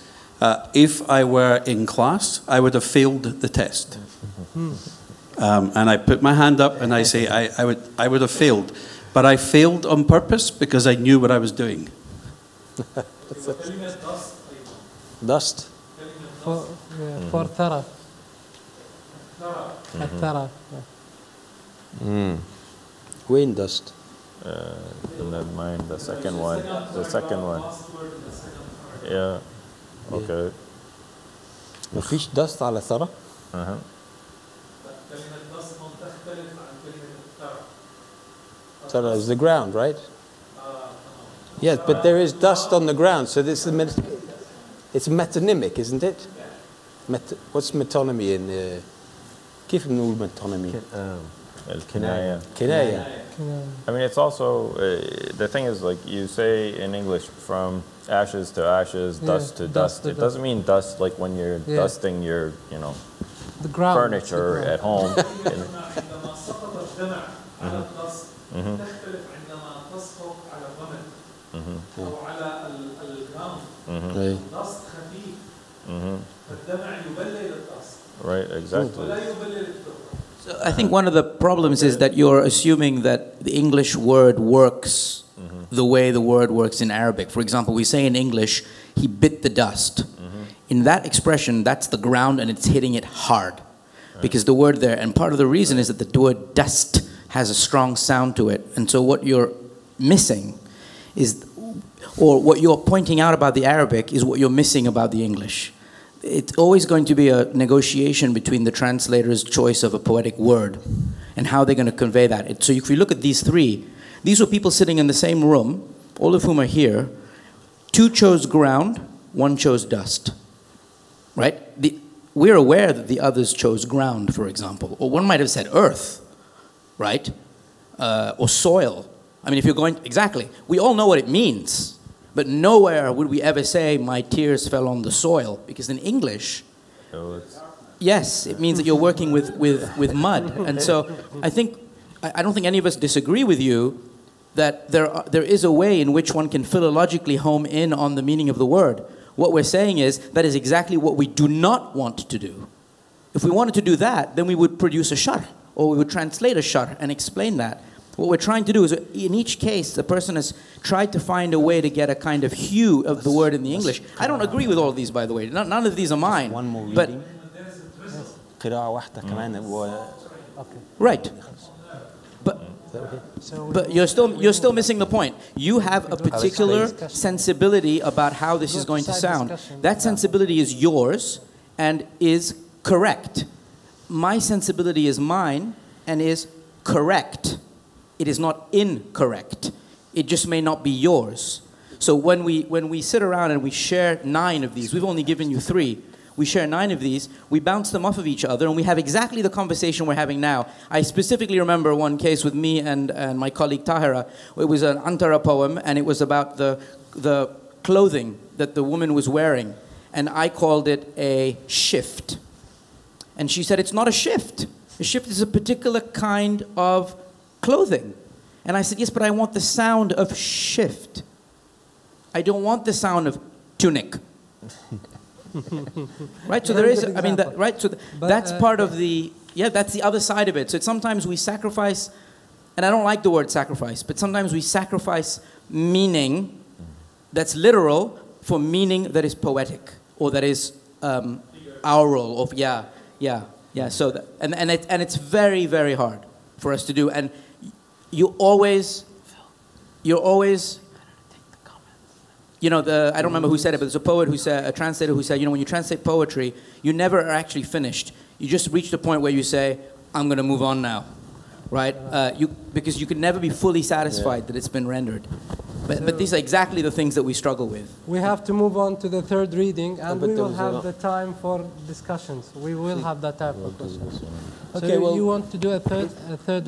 if I were in class, I would have failed the test. And I put my hand up and I say I would have failed. But I failed on purpose because I knew what I was doing. Dust. For thara. Thara. Wind dust. Not mine. The second one. Yeah. Okay. مفيش dust على ثرى. ثرى is the ground, right? Yes, but there is dust on the ground, so this is it's metonymic, isn't it? What's metonymy in? كيف بنقول metonymy? الكناية. كناية. I mean, it's also the thing is, like you say in English, from ashes to ashes, dust to dust. It doesn't mean dust like when you're dusting your, the ground, furniture at home. Right, exactly. So I think one of the problems is that you're assuming that the English word works the way the word works in Arabic. For example, we say in English, he bit the dust. In that expression, that's the ground and it's hitting it hard. Because the word there, and part of the reason is that the word dust has a strong sound to it. And so what you're missing is, or what you're pointing out about the Arabic is what you're missing about the English. It's always going to be a negotiation between the translator's choice of a poetic word and how they're going to convey that. So if you look at these three, these were people sitting in the same room, all of whom are here. Two chose ground, one chose dust, right? We're aware that the others chose ground, for example, or one might have said earth, right? or soil. I mean, if you're going, exactly, we all know what it means, but nowhere would we ever say my tears fell on the soil, because in English, yes, it means that you're working with mud. And so I don't think any of us disagree with you that there is a way in which one can philologically home in on the meaning of the word. What we're saying is that is exactly what we do not want to do. If we wanted to do that, then we would produce a sharh, or we would translate a sharh and explain that. What we're trying to do is, in each case, the person has tried to find a way to get a kind of hue of the word in the English. I don't agree with all of these, by the way. None of these are mine. One more but reading. right. But you're still missing the point. You have a particular sensibility about how this is going to sound. That sensibility is yours and is correct. My sensibility is mine and is correct. It is not incorrect. It just may not be yours. So when we sit around and we share 9 of these, we've only given you 3. We share 9 of these, we bounce them off of each other, and we have exactly the conversation we're having now. I specifically remember one case with me and my colleague Tahira. It was an Antara poem, and it was about the clothing that the woman was wearing. And I called it a shift. And she said, it's not a shift. A shift is a particular kind of clothing. And I said, yes, but I want the sound of shift. I don't want the sound of tunic. Right, so there is, I mean, right, so that's part of the, that's the other side of it. So sometimes we sacrifice, and I don't like the word sacrifice, but sometimes we sacrifice meaning that's literal for meaning that is poetic, or that is aural, or so that, and it's very, very hard for us to do. And you're always, you know, I don't remember who said it, but there's a poet who said, a translator who said, you know, when you translate poetry, you never are actually finished. You just reach the point where you say, I'm going to move on now, right? Because you can never be fully satisfied that it's been rendered. But these are exactly the things that we struggle with. We have to move on to the 3rd reading, and we will have the time for discussions. We will have that time for questions. Okay, so well, you want to do a third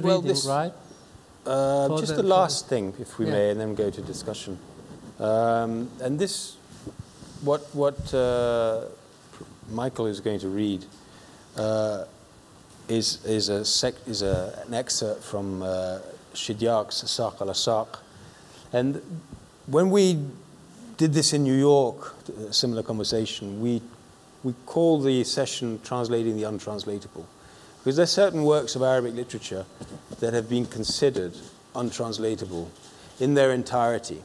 reading, right? Just the last thing, if we may, and then go to discussion. And this, what Michael is going to read is an excerpt from Shidyaq's Saq al-Saq. And when we did this in New York, a similar conversation, we call the session Translating the Untranslatable. Because there are certain works of Arabic literature that have been considered untranslatable in their entirety,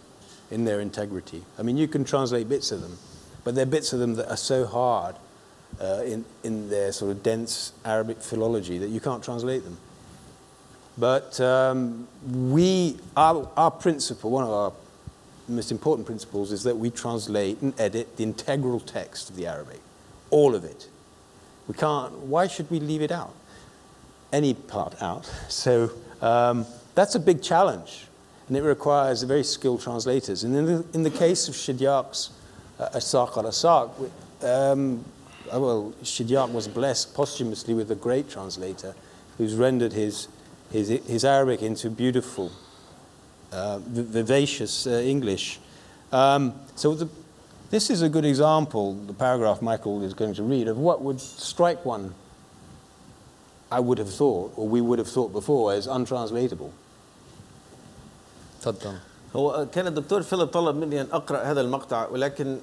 in their integrity. I mean, you can translate bits of them, but there are bits of them that are so hard in their sort of dense Arabic philology that you can't translate them. But our principle, one of our most important principles, is that we translate and edit the integral text of the Arabic, all of it. We can't, why should we leave it out? Any part out. So that's a big challenge. And it requires very skilled translators. And in the case of Shidyaq's Saq al-Saq, well, Shidyaq was blessed posthumously with a great translator who's rendered his Arabic into beautiful, vivacious English. This is a good example, the paragraph Michael is going to read, of what would strike one, I would have thought, or we would have thought before, as untranslatable. تفضل. هو كان الدكتور فيليب طلب مني أن أقرأ هذا المقطع، ولكن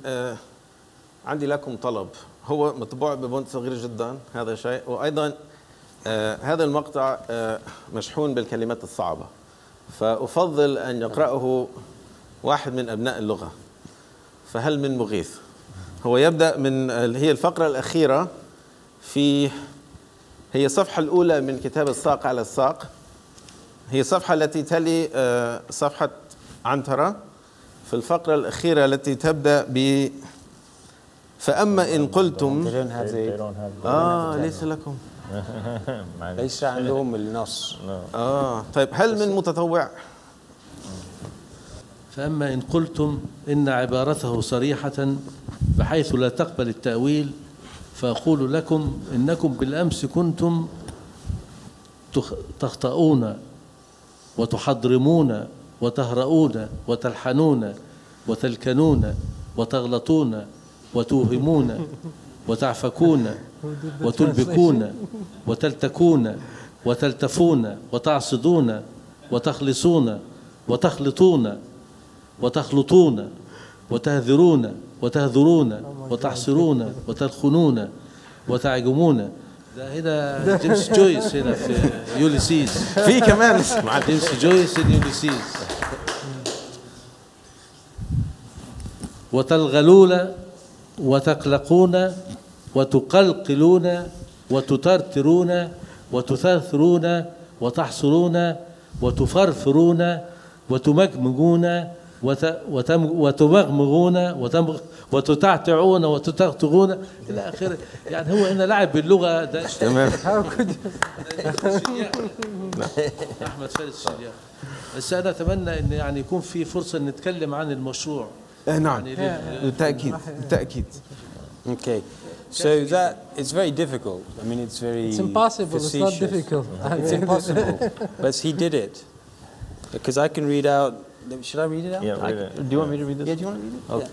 عندي لكم طلب. هو مطبوع بفونت صغير جدا هذا شيء، وأيضا هذا المقطع مشحون بالكلمات الصعبة، فأفضل أن يقرأه واحد من أبناء اللغة. فهل من مغيث؟ هو يبدأ من هي الفقرة الأخيرة في هي الصفحة الأولى من كتاب الساق على الساق. هي الصفحة التي تلي صفحة عنترة في الفقرة الأخيرة التي تبدأ ب فأما إن قلتم ليس لكم ليس عندهم النص. طيب هل من متطوع؟ فأما إن قلتم إن عبارته صريحة بحيث لا تقبل التأويل فأقول لكم إنكم بالأمس كنتم تخطئون وتحضرمون وتهرؤون وتلحنون وتلكنون وتغلطون وتوهمون وتعفكون وتلبكون وتلتكون وتلتفون وتعصدون وتخلصون وتخلطون وتخلطون وتهذرون وتهذرون وتحصرون وتلخنون وتعجمون. ده هنا جيمس جويس هنا في يوليسيس. في كمان جيمس جويس يوليسيس. وتلغلون وتقلقون وتقلقلون وتترترون وتثرثرون وتحصرون وتفرفرون وتمجمجون وتمغمغون وتتعتعون وتتغتغون الى اخره. يعني هو هنا لعب باللغه ده. تمام. احمد فارس الشريعة. بس انا اتمنى ان يعني يكون في فرصه نتكلم عن المشروع. نعم بالتاكيد بالتاكيد. Okay. So that it's very difficult. I mean, it's very. It's impossible. It's not difficult. It's impossible. But he did it. Because I can read out. Should I read it out? Yeah, read it. Do you want me to read this? Yeah, do you want to read it? Okay.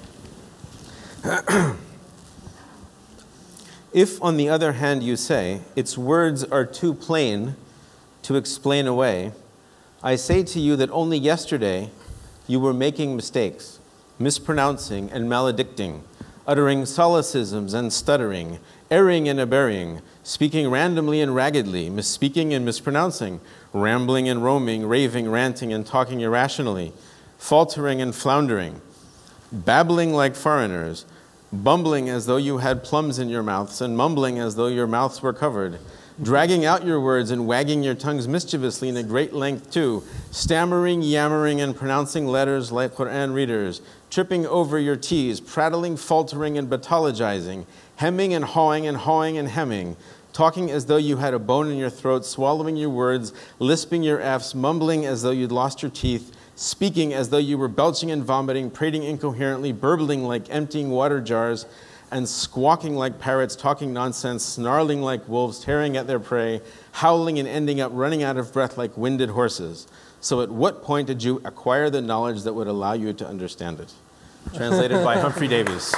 If, on the other hand, you say, its words are too plain to explain away, I say to you that only yesterday you were making mistakes, mispronouncing and maledicting, uttering solecisms and stuttering, erring and aberring, speaking randomly and raggedly, misspeaking and mispronouncing, rambling and roaming, raving, ranting, and talking irrationally, faltering and floundering, babbling like foreigners, bumbling as though you had plums in your mouths, and mumbling as though your mouths were covered, dragging out your words and wagging your tongues mischievously in a great length too, stammering, yammering, and pronouncing letters like Quran readers, tripping over your T's, prattling, faltering, and pathologizing, hemming and hawing and hemming, talking as though you had a bone in your throat, swallowing your words, lisping your F's, mumbling as though you'd lost your teeth, speaking as though you were belching and vomiting, prating incoherently, burbling like emptying water jars, and squawking like parrots, talking nonsense, snarling like wolves, tearing at their prey, howling and ending up running out of breath like winded horses. So at what point did you acquire the knowledge that would allow you to understand it? Translated by Humphrey Davies.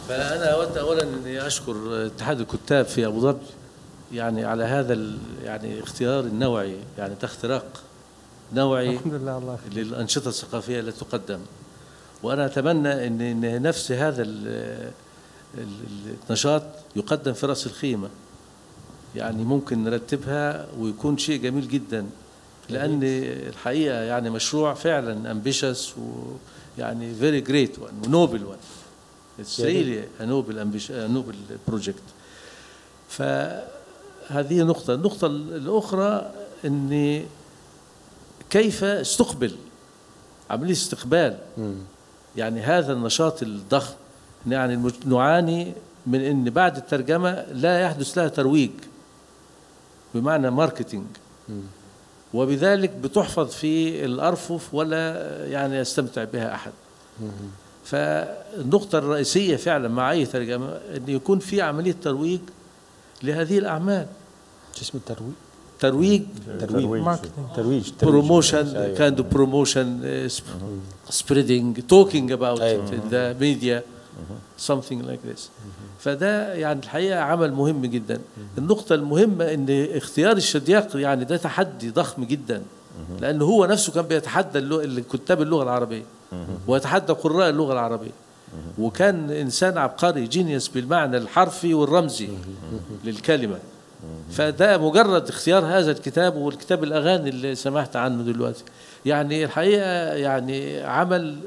فأنا أود أولا أني أشكر اتحاد الكتاب في أبو ظبي يعني على هذا يعني اختيار النوعي، يعني ده اختراق نوعي الحمد لله الله للأنشطة الثقافية التي تقدم. وأنا أتمنى أن نفس هذا النشاط يقدم في رأس الخيمة، يعني ممكن نرتبها ويكون شيء جميل جدا، لأن الحقيقة يعني مشروع فعلا ambitious ويعني very great one noble one. It's really a noble project. فهذه نقطة. النقطة الأخرى أن كيف استقبل عملية استقبال يعني هذا النشاط الضخم. يعني نعاني من أن بعد الترجمة لا يحدث لها ترويج بمعنى ماركتينج، وبذلك بتحفظ في الأرفف ولا يعني يستمتع بها أحد. فالنقطة الرئيسية فعلا مع أي ترجمة أن يكون في عملية ترويج لهذه الأعمال. اسمه ترويج بروموشن kind of promotion spreading talking about it in the media something like this. فده يعني الحقيقة عمل مهم جدا. النقطة المهمة أن اختيار الشدياق يعني ده تحدي ضخم جدا، لأنه هو نفسه كان بيتحدى كتاب اللغة العربية ويتحدى قراء اللغة العربية، وكان إنسان عبقري جينيوس بالمعنى الحرفي والرمزي للكلمة. فده مجرد اختيار هذا الكتاب والكتاب الأغاني اللي سمعت عنه دلوقتي يعني الحقيقة يعني عمل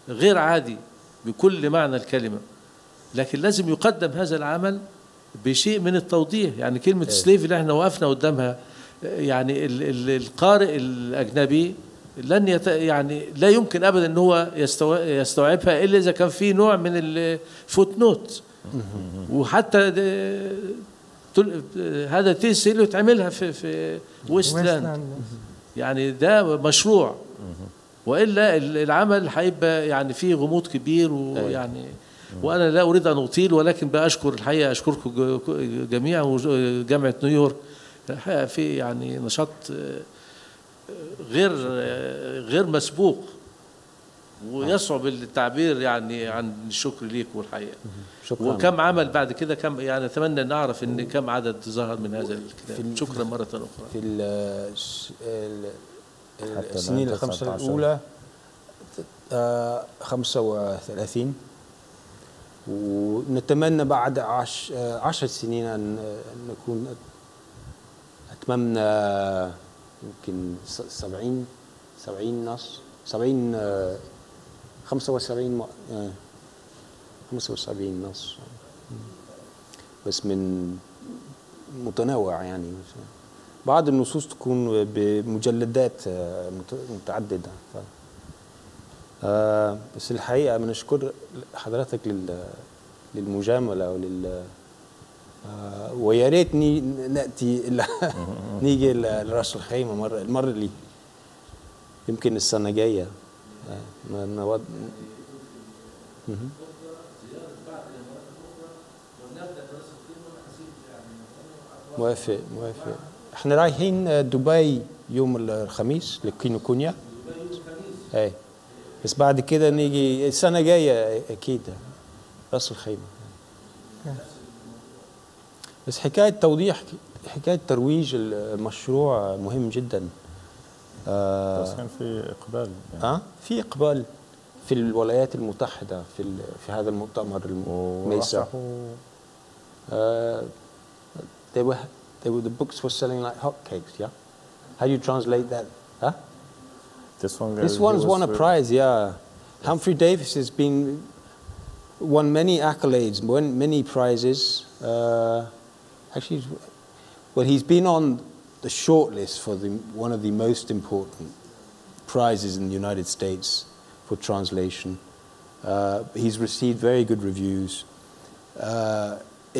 غير عادي بكل معنى الكلمة، لكن لازم يقدم هذا العمل بشيء من التوضيح. يعني كلمة سليف اللي احنا وقفنا قدامها يعني القارئ الأجنبي لن يعني لا يمكن أبدا أن هو يستوعبها إلا إذا كان في نوع من الفوت نوت. وحتى هذا تيس اللي تعملها في ويستلاند يعني ده مشروع والا العمل هيبقى يعني فيه غموض كبير ويعني وانا لا اريد ان اطيل، ولكن باشكر الحقيقه اشكركم جميعا وجامعه نيويورك الحقيقه في يعني نشاط غير مسبوق، ويصعب التعبير يعني عن الشكر ليكم الحقيقه. شكرا. وكم عمل بعد كده، كم يعني اتمنى ان اعرف ان كم عدد ظهر من هذا الكتاب. شكرا مره اخرى. في السنين الخمسة الأولى 35، ونتمنى بعد 10 سنين أن نكون أتممنا يمكن 70 نص، 75 نص، بس من متنوع يعني. بعض النصوص تكون بمجلدات متعددة. بس الحقيقة بنشكر حضرتك للمجاملة ويا ريت نأتي نيجي لرأس الخيمة المرة اللي يمكن السنة الجاية. موافق. احنا رايحين دبي يوم الخميس لكينوكونيا. اي بس بعد كده نيجي السنة الجاية أكيد رأس الخيمة. بس حكاية ترويج المشروع مهم جدا. بس كان في إقبال يعني. في إقبال في الولايات المتحدة في هذا المؤتمر الميسر. The books were selling like hotcakes, yeah? How do you translate that? Huh? This one's won a prize, yeah. Humphrey Davis has won many accolades, won many prizes. Actually, well, he's been on the short list for one of the most important prizes in the United States for translation. He's received very good reviews.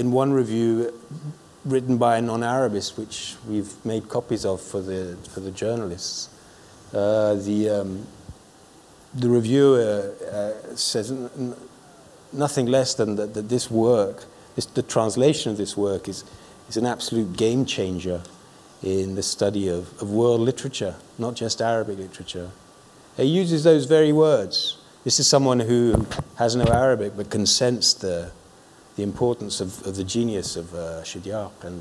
In one review written by a non-Arabist, which we've made copies of for the journalists, the reviewer says nothing less than that this work, the translation of this work is an absolute game changer in the study of world literature, not just Arabic literature. He uses those very words. This is someone who has no Arabic but can sense the importance of the genius of Shidyak and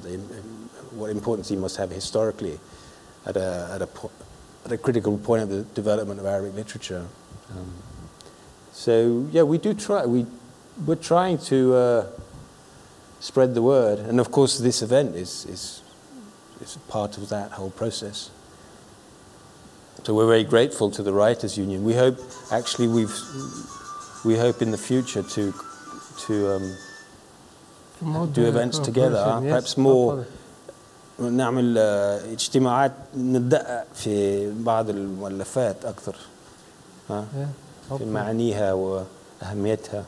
what importance he must have historically at a critical point of the development of Arabic literature. So yeah, we do try. We're trying to spread the word, and of course, this event is part of that whole process. So we're very grateful to the Writers' Union. We hope, actually, we hope in the future to do events together, perhaps more. نعمل اجتماعات ندقق في بعض المؤلفات أكثر في معانيها وأهميتها.